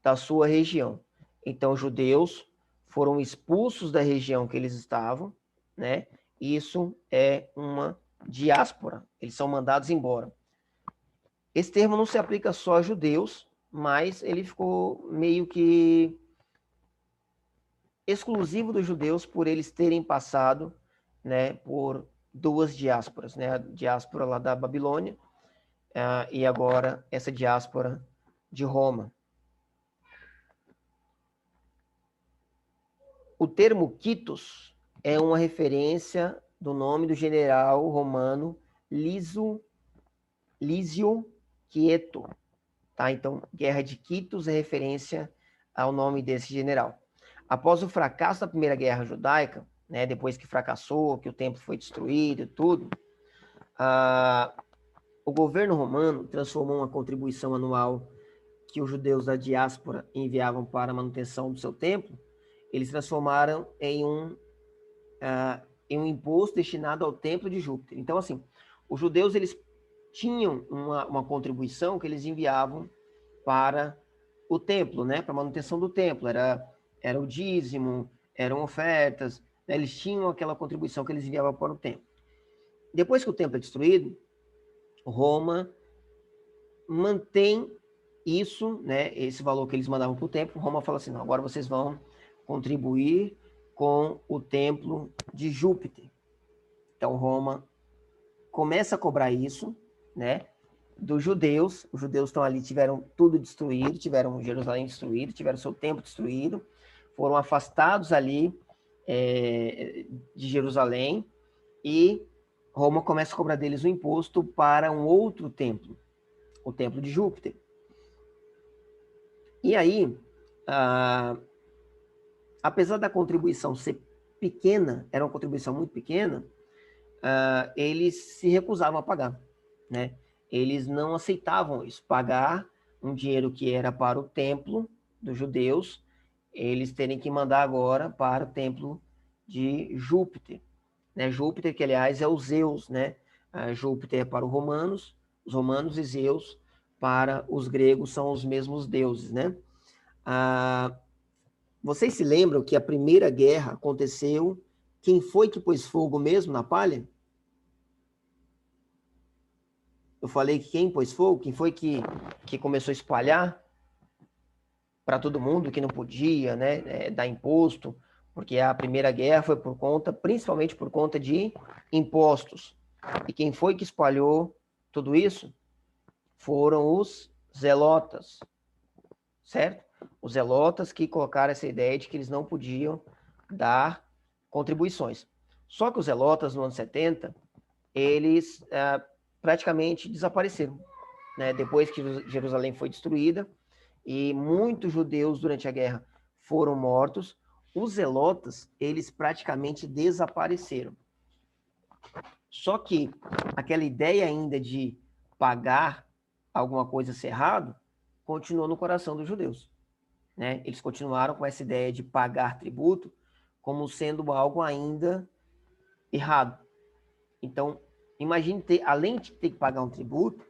da sua região. Então, os judeus foram expulsos da região que eles estavam, né? Isso é uma diáspora. Eles são mandados embora. Esse termo não se aplica só a judeus, mas ele ficou meio que exclusivo dos judeus por eles terem passado, né, por duas diásporas, né? A diáspora lá da Babilônia e agora essa diáspora de Roma. O termo Quitos é uma referência do nome do general romano Lísio Quieto. Tá? Então, Guerra de Quitos é referência ao nome desse general. Após o fracasso da Primeira Guerra Judaica, né, depois que fracassou, que o templo foi destruído e tudo, o governo romano transformou uma contribuição anual que os judeus da diáspora enviavam para a manutenção do seu templo, eles transformaram em um imposto destinado ao templo de Júpiter. Então, assim, os judeus eles tinham uma contribuição que eles enviavam para o templo, né, para a manutenção do templo. Era o dízimo, eram ofertas, né, eles tinham aquela contribuição que eles enviavam para o templo. Depois que o templo é destruído, Roma mantém isso, né, esse valor que eles mandavam para o templo. Roma fala assim, não, agora vocês vão contribuir com o templo de Júpiter. Então, Roma começa a cobrar isso, né, dos judeus. Os judeus estão ali, tiveram tudo destruído, tiveram Jerusalém destruído, tiveram seu templo destruído, foram afastados ali de Jerusalém, e Roma começa a cobrar deles um imposto para um outro templo, o templo de Júpiter. E aí, apesar da contribuição ser pequena, era uma contribuição muito pequena, eles se recusavam a pagar, né? Eles não aceitavam isso, pagar um dinheiro que era para o templo dos judeus, eles terem que mandar agora para o templo de Júpiter, né? Júpiter, que aliás é o Zeus, né? Júpiter é para os romanos, e Zeus para os gregos são os mesmos deuses, né? Vocês se lembram que a primeira guerra aconteceu? Quem foi que pôs fogo mesmo na palha? Eu falei que quem pôs fogo, quem foi que começou a espalhar para todo mundo que não podia, né, dar imposto, porque a primeira guerra foi principalmente por conta de impostos. E quem foi que espalhou tudo isso? Foram os zelotas, certo? Os zelotas que colocaram essa ideia de que eles não podiam dar contribuições. Só que os zelotas, no ano 70, eles praticamente desapareceram, né? Depois que Jerusalém foi destruída e muitos judeus durante a guerra foram mortos, os zelotas, eles praticamente desapareceram. Só que aquela ideia ainda de pagar alguma coisa ser errado continuou no coração dos judeus, né? Eles continuaram com essa ideia de pagar tributo como sendo algo ainda errado. Então, imagine além de ter que pagar um tributo,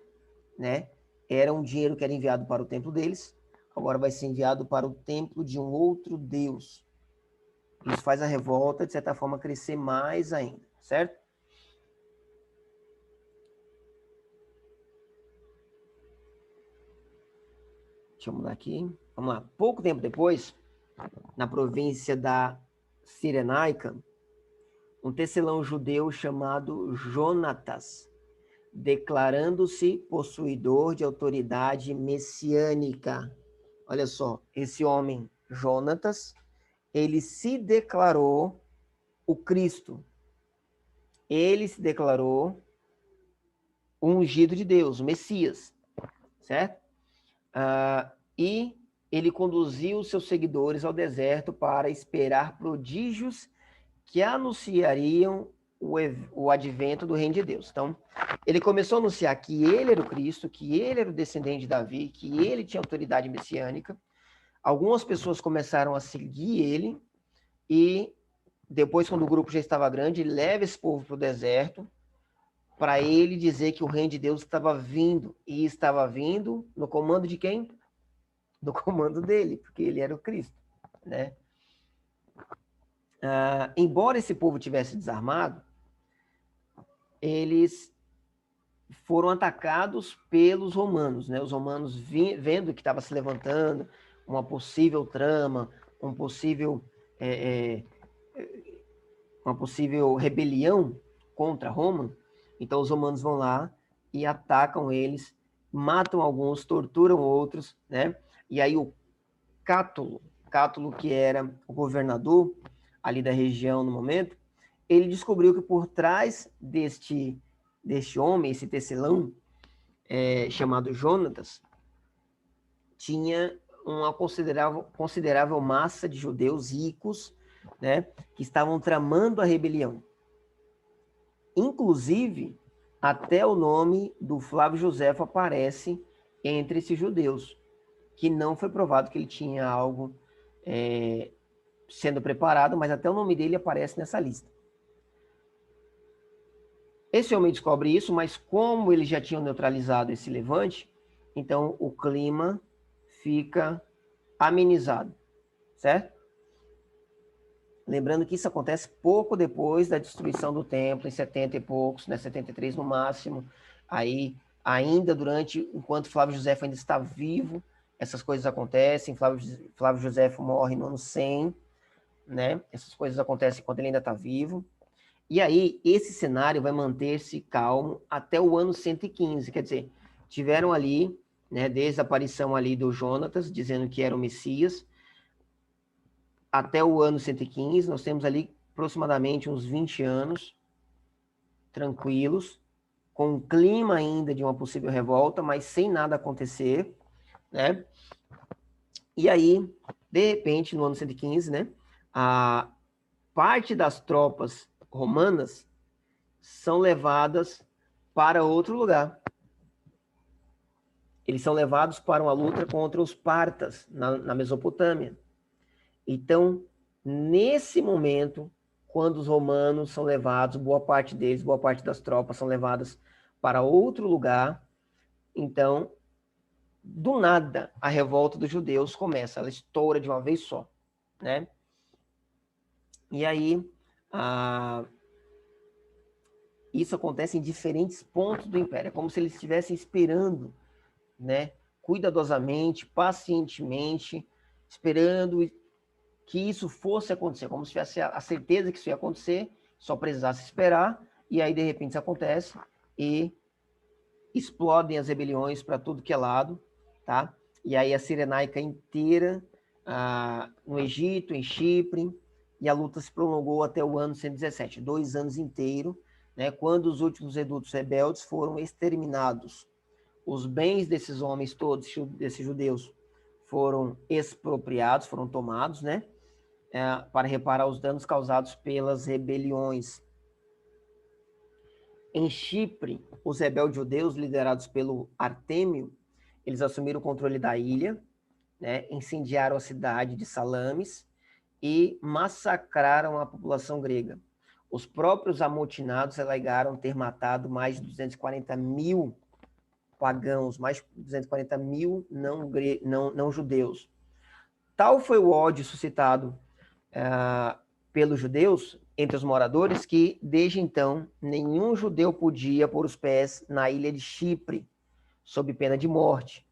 né? Era um dinheiro que era enviado para o templo deles, agora vai ser enviado para o templo de um outro Deus. Isso faz a revolta, de certa forma, crescer mais ainda, certo? Deixa eu mudar aqui. Vamos lá. Pouco tempo depois, na província da Cirenaica, um tecelão judeu chamado Jonatas, declarando-se possuidor de autoridade messiânica. Olha só, esse homem, Jonatas, ele se declarou o Cristo. Ele se declarou o ungido de Deus, o Messias, certo? E ele conduziu seus seguidores ao deserto para esperar prodígios que anunciariam o advento do reino de Deus. Então, ele começou a anunciar que ele era o Cristo, que ele era o descendente de Davi, que ele tinha autoridade messiânica. Algumas pessoas começaram a seguir ele e depois, quando o grupo já estava grande, ele leva esse povo para o deserto para ele dizer que o reino de Deus estava vindo. E estava vindo no comando de quem? No comando dele, porque ele era o Cristo, né? Embora esse povo tivesse desarmado, eles foram atacados pelos romanos, né? Os romanos vendo que estava se levantando uma possível trama, uma possível rebelião contra Roma. Então os romanos vão lá e atacam eles, matam alguns, torturam outros, né? E aí o Cátulo, que era o governador ali da região no momento, ele descobriu que por trás deste homem, esse tecelão, chamado Jonatas, tinha uma considerável massa de judeus ricos, né, que estavam tramando a rebelião. Inclusive, até o nome do Flávio Josefo aparece entre esses judeus, que não foi provado que ele tinha algo sendo preparado, mas até o nome dele aparece nessa lista. Esse homem descobre isso, mas como eles já tinham neutralizado esse levante, então o clima fica amenizado, certo? Lembrando que isso acontece pouco depois da destruição do templo, em 70 e poucos, né, 73 no máximo. Aí, ainda enquanto Flávio Josefo ainda está vivo, essas coisas acontecem. Flávio Josefo morre no ano 100, né? Essas coisas acontecem enquanto ele ainda está vivo. E aí, esse cenário vai manter-se calmo até o ano 115, quer dizer, tiveram ali, né, desde a aparição ali do Jonatas, dizendo que era o Messias, até o ano 115, nós temos ali aproximadamente uns 20 anos, tranquilos, com um clima ainda de uma possível revolta, mas sem nada acontecer, né? E aí, de repente, no ano 115, né, a parte das tropas romanas são levadas para outro lugar. Eles são levados para uma luta contra os partas, na Mesopotâmia. Então, nesse momento, quando os romanos são levados, boa parte das tropas são levadas para outro lugar, então, do nada, a revolta dos judeus começa, ela estoura de uma vez só, né? E aí, isso acontece em diferentes pontos do império, é como se eles estivessem esperando, né, cuidadosamente, pacientemente, esperando que isso fosse acontecer, como se tivesse a certeza que isso ia acontecer, só precisasse esperar, e aí de repente isso acontece, e explodem as rebeliões para tudo que é lado, tá? E aí a Cirenaica inteira, no Egito, em Chipre, e a luta se prolongou até o ano 117, 2 anos inteiros, né, quando os últimos redutos rebeldes foram exterminados. Os bens desses homens todos, desses judeus, foram expropriados, foram tomados, né, para reparar os danos causados pelas rebeliões. Em Chipre, os rebeldes judeus, liderados pelo Artêmio, eles assumiram o controle da ilha, né, incendiaram a cidade de Salamis e massacraram a população grega. Os próprios amotinados alegaram ter matado mais de 240 mil pagãos, mais de 240 mil não judeus. Tal foi o ódio suscitado pelos judeus entre os moradores que, desde então, nenhum judeu podia pôr os pés na ilha de Chipre, sob pena de morte.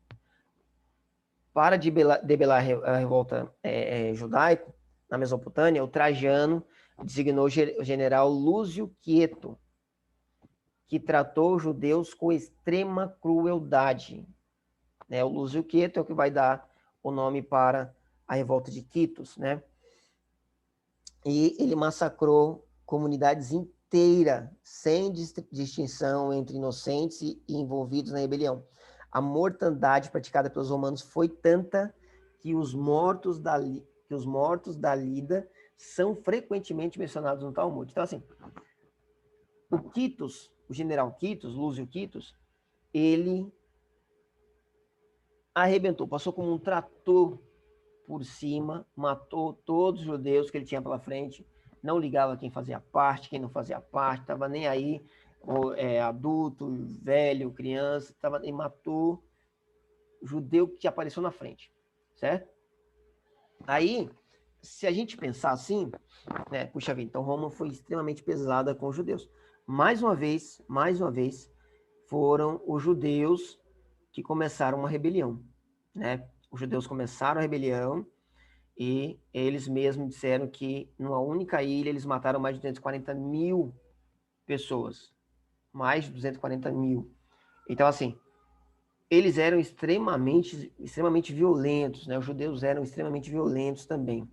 Para debelar a revolta judaica, na Mesopotâmia, o Trajano designou o general Lúcio Quieto, que tratou os judeus com extrema crueldade. O Lúcio Quieto é o que vai dar o nome para a revolta de Quitos, né? E ele massacrou comunidades inteiras, sem distinção entre inocentes e envolvidos na rebelião. A mortandade praticada pelos romanos foi tanta que os mortos da Lida são frequentemente mencionados no Talmud. Então, assim, o general Quitos, Lúcio Quitos, ele arrebentou, passou como um trator por cima, matou todos os judeus que ele tinha pela frente, não ligava quem fazia parte, quem não fazia parte, estava nem aí, adulto, velho, criança, e matou o judeu que apareceu na frente, certo? Aí, se a gente pensar assim, né, puxa vida, então Roma foi extremamente pesada com os judeus. Mais uma vez, foram os judeus que começaram uma rebelião, né? Os judeus começaram a rebelião e eles mesmos disseram que numa única ilha eles mataram mais de 240 mil pessoas. Mais de 240 mil. Então, assim, eles eram extremamente violentos, né? Os judeus eram extremamente violentos também.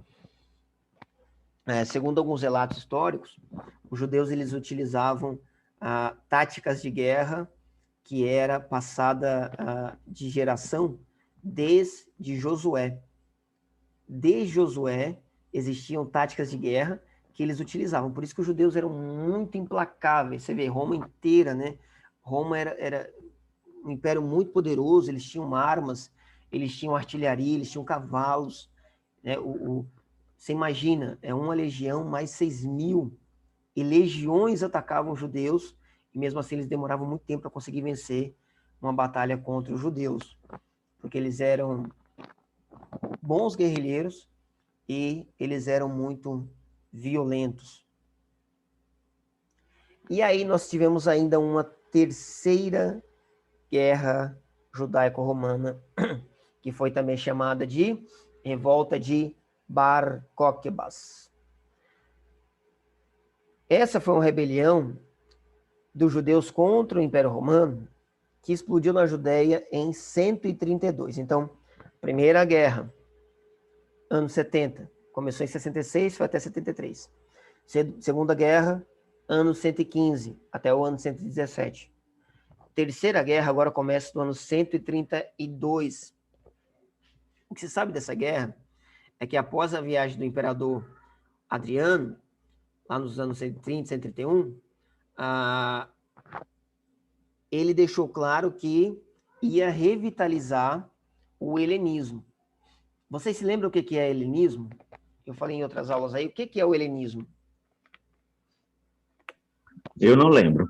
Segundo alguns relatos históricos, os judeus eles utilizavam táticas de guerra que era passada de geração desde Josué. Desde Josué existiam táticas de guerra que eles utilizavam. Por isso que os judeus eram muito implacáveis. Você vê, Roma inteira, né? Roma era um império muito poderoso, eles tinham armas, eles tinham artilharia, eles tinham cavalos, né? Você imagina, uma legião mais 6.000, e legiões atacavam os judeus, e mesmo assim eles demoravam muito tempo para conseguir vencer uma batalha contra os judeus, porque eles eram bons guerrilheiros e eles eram muito violentos. E aí nós tivemos ainda uma terceira guerra judaico-romana, que foi também chamada de Revolta de Bar Kokhbas. Essa foi uma rebelião dos judeus contra o Império Romano, que explodiu na Judéia em 132. Então, primeira guerra, anos 70, começou em 66, foi até 73. Segunda guerra, ano 115, até o ano 117. Terceira guerra agora começa no ano 132. O que se sabe dessa guerra é que após a viagem do imperador Adriano, lá nos anos 130, 131, ele deixou claro que ia revitalizar o helenismo. Vocês se lembram o que é helenismo? Eu falei em outras aulas aí. O que é o helenismo? Eu não lembro.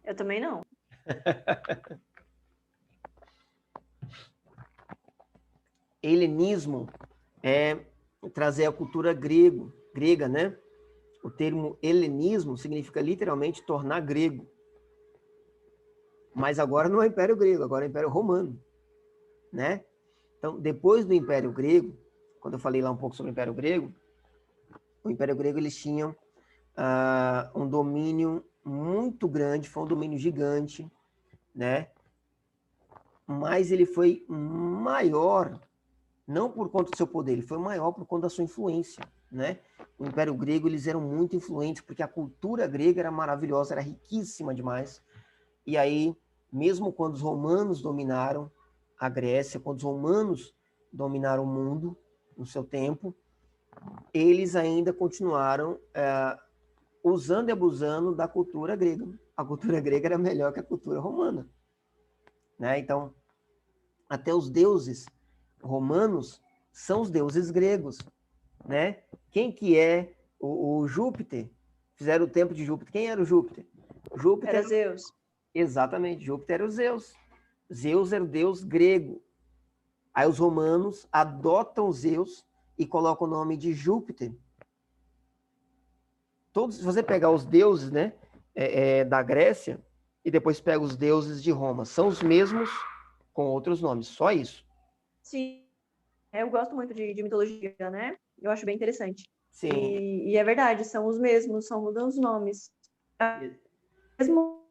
Eu também não. Helenismo é trazer a cultura grega, né? O termo helenismo significa literalmente tornar grego. Mas agora não é Império Grego, agora é Império Romano, né? Então, depois do Império Grego, quando eu falei lá um pouco sobre o Império Grego, eles tinham um domínio muito grande, foi um domínio gigante, né? Mas ele foi maior, não por conta do seu poder, ele foi maior por conta da sua influência, né? O Império Grego, eles eram muito influentes, porque a cultura grega era maravilhosa, era riquíssima demais. E aí, mesmo quando os romanos dominaram a Grécia, quando os romanos dominaram o mundo no seu tempo, eles ainda continuaram usando e abusando da cultura grega. A cultura grega era melhor que a cultura romana, né? Então, até os deuses romanos são os deuses gregos, né? Quem que é o Júpiter? Fizeram o templo de Júpiter. Quem era o Júpiter? Júpiter Era Zeus. Exatamente, Júpiter era o Zeus. Zeus era o deus grego. Aí os romanos adotam Zeus e colocam o nome de Júpiter. Se você pegar os deuses, né, da Grécia e depois pega os deuses de Roma, são os mesmos com outros nomes, só isso. Sim, eu gosto muito de mitologia, né? Eu acho bem interessante. Sim. E é verdade, são os mesmos, só mudam os nomes. Mesmo,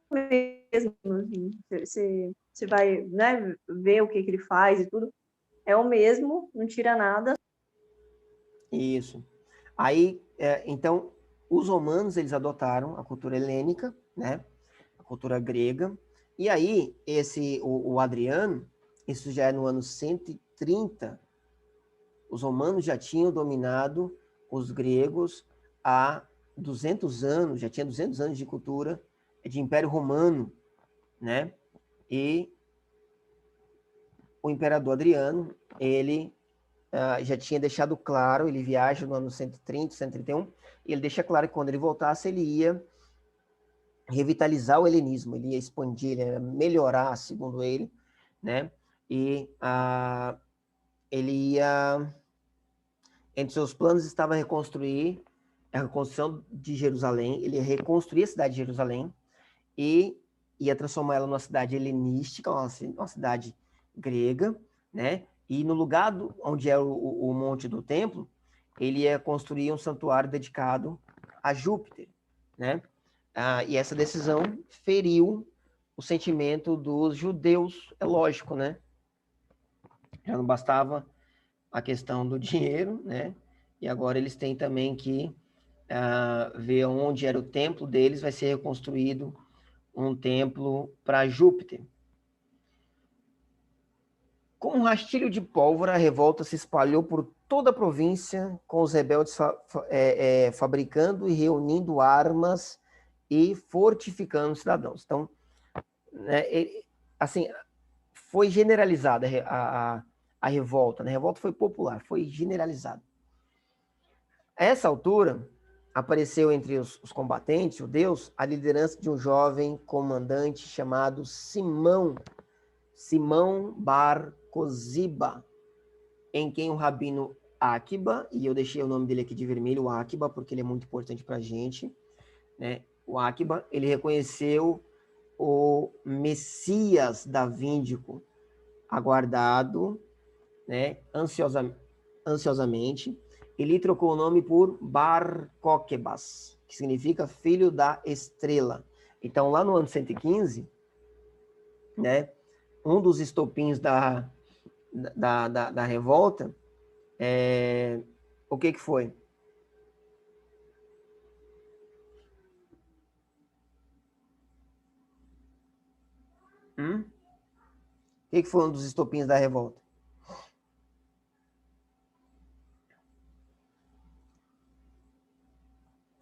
assim, você vai, né, ver o que ele faz e tudo. É o mesmo, não tira nada. Isso. Aí, então, os romanos, eles adotaram a cultura helênica, né? A cultura grega. E aí, o Adriano, isso já é no ano 130, os romanos já tinham dominado os gregos há 200 anos, já tinha 200 anos de cultura de Império Romano, né? E o imperador Adriano, ele já tinha deixado claro, ele viaja no ano 130, 131, e ele deixa claro que quando ele voltasse, ele ia revitalizar o helenismo, ele ia expandir, ele ia melhorar, segundo ele, né? E ele ia, entre seus planos estava reconstruir a reconstrução de Jerusalém, ele ia reconstruir a cidade de Jerusalém e ia transformar ela numa cidade helenística, uma cidade grega, né? E no lugar onde é o monte do templo, ele ia construir um santuário dedicado a Júpiter, né? E essa decisão feriu o sentimento dos judeus, é lógico, né? Já não bastava a questão do dinheiro, né? E agora eles têm também que ver onde era o templo deles, vai ser reconstruído um templo para Júpiter. Com um rastilho de pólvora, a revolta se espalhou por toda a província, com os rebeldes fabricando e reunindo armas e fortificando os cidadãos. Então, né, assim, foi generalizada a revolta, né? A revolta foi popular, foi generalizada. A essa altura, apareceu entre os combatentes judeus a liderança de um jovem comandante chamado Simão Bar Koziba, em quem o rabino Akiba, e eu deixei o nome dele aqui de vermelho, o Akiba, porque ele é muito importante para a gente, né? O Akiba, ele reconheceu o Messias davíndico, aguardado, né, ansiosamente. Ele trocou o nome por Bar Kokhebas, que significa filho da estrela. Então, lá no ano 115, né, um dos estopins da revolta, o que foi? O que foi um dos estopins da revolta?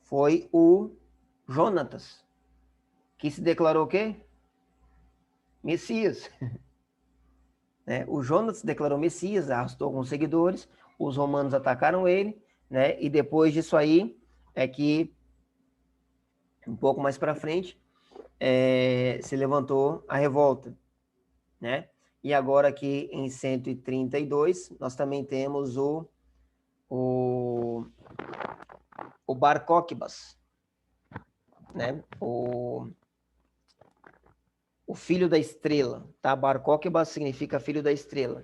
Foi o Jonatas, que se declarou o quê? Messias. Né? O Jonas declarou Messias, arrastou alguns seguidores, os romanos atacaram ele, né? E depois disso aí é que, um pouco mais para frente, se levantou a revolta, né? E agora aqui em 132, nós também temos o Bar Kokhbas, né? O filho da estrela, tá? Bar Kokhbas significa filho da estrela.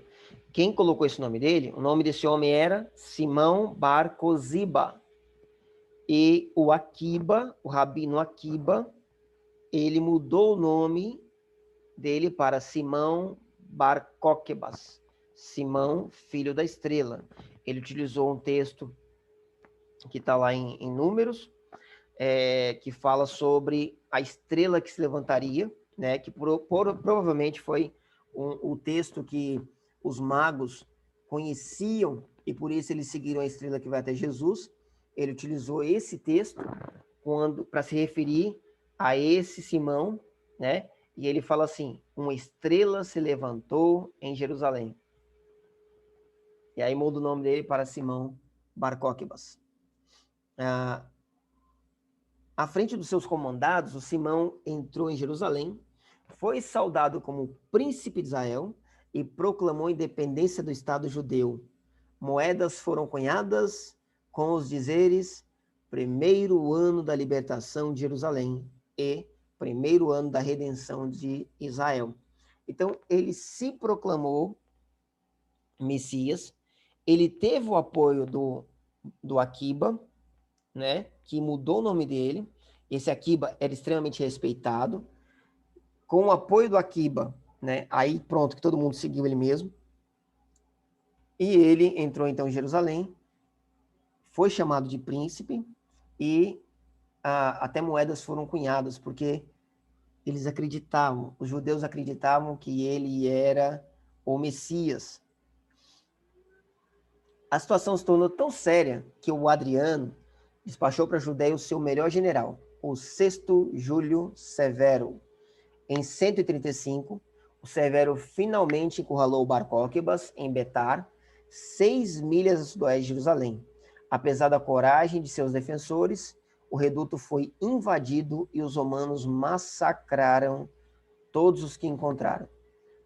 Quem colocou esse nome dele? O nome desse homem era Simão Bar Koziba. E o Akiba, o rabino Akiba, ele mudou o nome dele para Simão Bar Kokhbas, Simão, filho da estrela. Ele utilizou um texto que está lá em Números, que fala sobre a estrela que se levantaria, né, que provavelmente foi o texto que os magos conheciam e por isso eles seguiram a estrela que vai até Jesus. Ele utilizou esse texto para se referir a esse Simão, né? E ele fala assim: uma estrela se levantou em Jerusalém. E aí muda o nome dele para Simão Bar Kokhbas. À frente dos seus comandados, o Simão entrou em Jerusalém, foi saudado como príncipe de Israel e proclamou a independência do Estado judeu. Moedas foram cunhadas com os dizeres: primeiro ano da libertação de Jerusalém e primeiro ano da redenção de Israel. Então, ele se proclamou Messias, ele teve o apoio do Aquiba, né, que mudou o nome dele. Esse Aquiba era extremamente respeitado. Com o apoio do Aquiba, né, aí pronto, que todo mundo seguiu ele mesmo. E ele entrou então em Jerusalém, foi chamado de príncipe e até moedas foram cunhadas, porque eles acreditavam, os judeus acreditavam que ele era o Messias. A situação se tornou tão séria que o Adriano despachou para a Judéia o seu melhor general, o Sexto Júlio Severo. Em 135, o Severo finalmente encurralou Bar-Cóquebas, em Betar, 6 milhas a sudoeste de Jerusalém. Apesar da coragem de seus defensores, o reduto foi invadido e os romanos massacraram todos os que encontraram.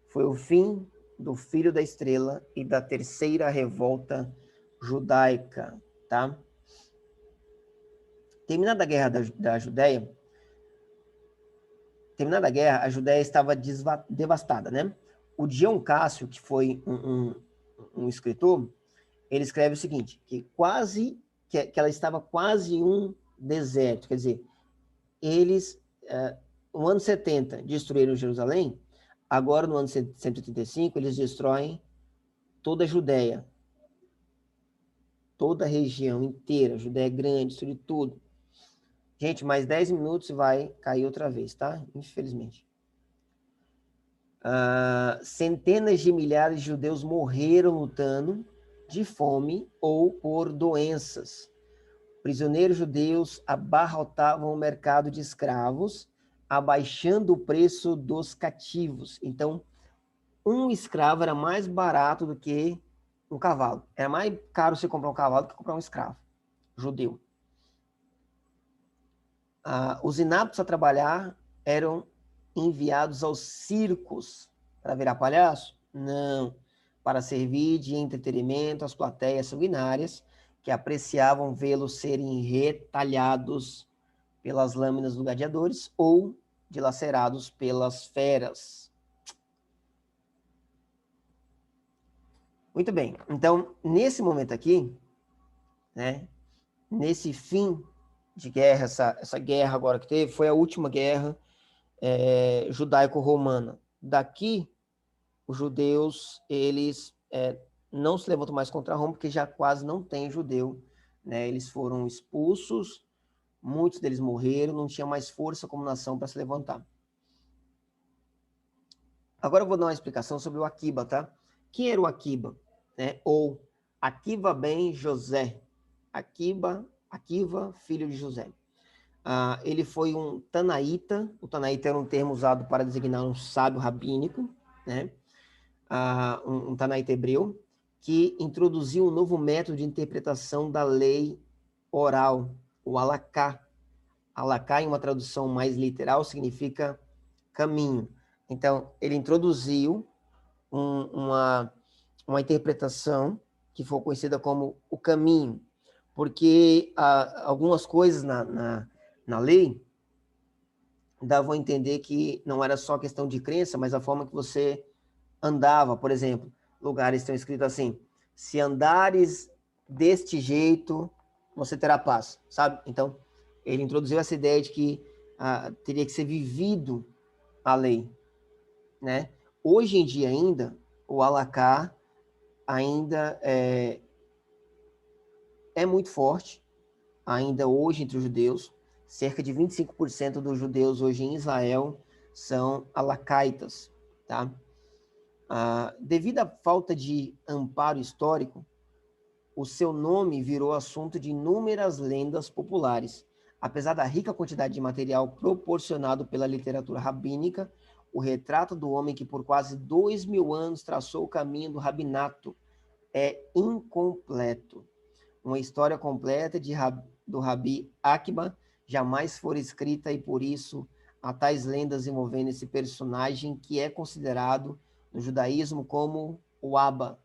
Foi o fim do Filho da Estrela e da terceira revolta judaica, tá? Terminada a guerra da Judéia, a Judéia estava devastada, né? O Dion Cássio, que foi um escritor, ele escreve o seguinte, que ela estava quase em um deserto, quer dizer, eles, no ano 70, destruíram Jerusalém, agora no ano 135, eles destroem toda a Judéia, toda a região inteira, a Judéia é grande, destruir tudo. Gente, mais 10 minutos e vai cair outra vez, tá? Infelizmente. Centenas de milhares de judeus morreram lutando de fome ou por doenças. Prisioneiros judeus abarrotavam o mercado de escravos, abaixando o preço dos cativos. Então, um escravo era mais barato do que um cavalo. Era mais caro você comprar um cavalo do que comprar um escravo judeu. Os inaptos a trabalhar eram enviados aos circos para virar palhaço? Não, para servir de entretenimento às plateias sanguinárias que apreciavam vê-los serem retalhados pelas lâminas dos gladiadores ou dilacerados pelas feras. Muito bem, então, nesse momento aqui, né, nesse fim de guerra, essa guerra agora que teve, foi a última guerra judaico-romana. Daqui, os judeus, eles não se levantam mais contra Roma, porque já quase não tem judeu, né? Eles foram expulsos, muitos deles morreram, não tinha mais força como nação para se levantar. Agora eu vou dar uma explicação sobre o Aquiba, tá? Quem era o Aquiba? Né? Ou Aquiva ben José. Aquiva, filho de José. Ele foi um tanaíta. O tanaíta era um termo usado para designar um sábio rabínico, né? Um tanaíta hebreu, que introduziu um novo método de interpretação da lei oral, o Halaká. Halaká, em uma tradução mais literal, significa caminho. Então, ele introduziu uma interpretação que foi conhecida como o caminho, porque algumas coisas na lei davam a entender que não era só questão de crença, mas a forma que você andava. Por exemplo, lugares estão escritos assim: se andares deste jeito, você terá paz, sabe? Então, ele introduziu essa ideia de que teria que ser vivido a lei, né? Hoje em dia ainda, o Halaká ainda é muito forte, ainda hoje entre os judeus. Cerca de 25% dos judeus hoje em Israel são halacaitas, tá? Devido à falta de amparo histórico, o seu nome virou assunto de inúmeras lendas populares. Apesar da rica quantidade de material proporcionado pela literatura rabínica, o retrato do homem que por quase 2000 anos traçou o caminho do rabinato é incompleto. Uma história completa do Rabi Akiba jamais foi escrita e por isso há tais lendas envolvendo esse personagem que é considerado no judaísmo como o Abba,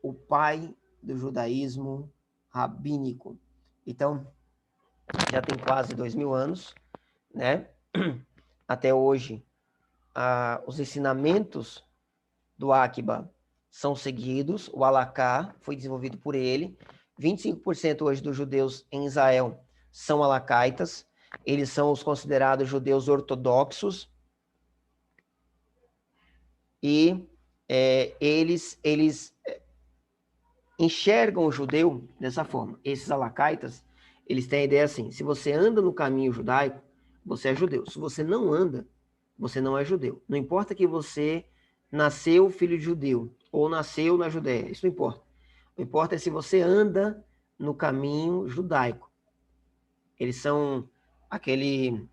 o pai do judaísmo rabínico. Então, já tem quase 2000 anos, né? Até hoje, os ensinamentos do Akiba são seguidos, o Alaká foi desenvolvido por ele. 25% hoje dos judeus em Israel são alacaitas, eles são os considerados judeus ortodoxos, e eles enxergam o judeu dessa forma. Esses alacaitas, eles têm a ideia assim: se você anda no caminho judaico, você é judeu. Se você não anda, você não é judeu. Não importa que você nasceu filho de judeu ou nasceu na Judéia, isso não importa. O que importa é se você anda no caminho judaico. Eles são aquele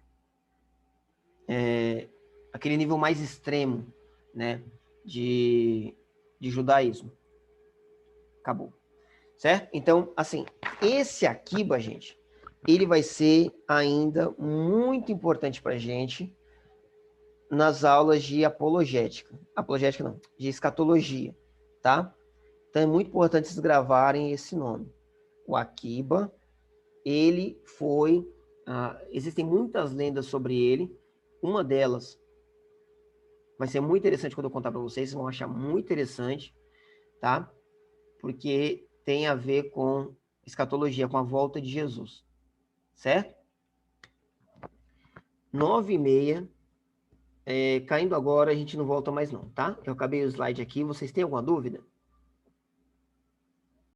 nível mais extremo, né, de judaísmo. Acabou. Certo? Então, assim, esse Akiba, gente, ele vai ser ainda muito importante para a gente nas aulas de apologética. Apologética não, de escatologia, tá? Então é muito importante vocês gravarem esse nome. O Akiba, ele foi... existem muitas lendas sobre ele. Uma delas vai ser muito interessante quando eu contar para vocês. Vocês vão achar muito interessante, tá? Porque tem a ver com escatologia, com a volta de Jesus. Certo? 9h30. Caindo agora, a gente não volta mais não, tá? Eu acabei o slide aqui. Vocês têm alguma dúvida?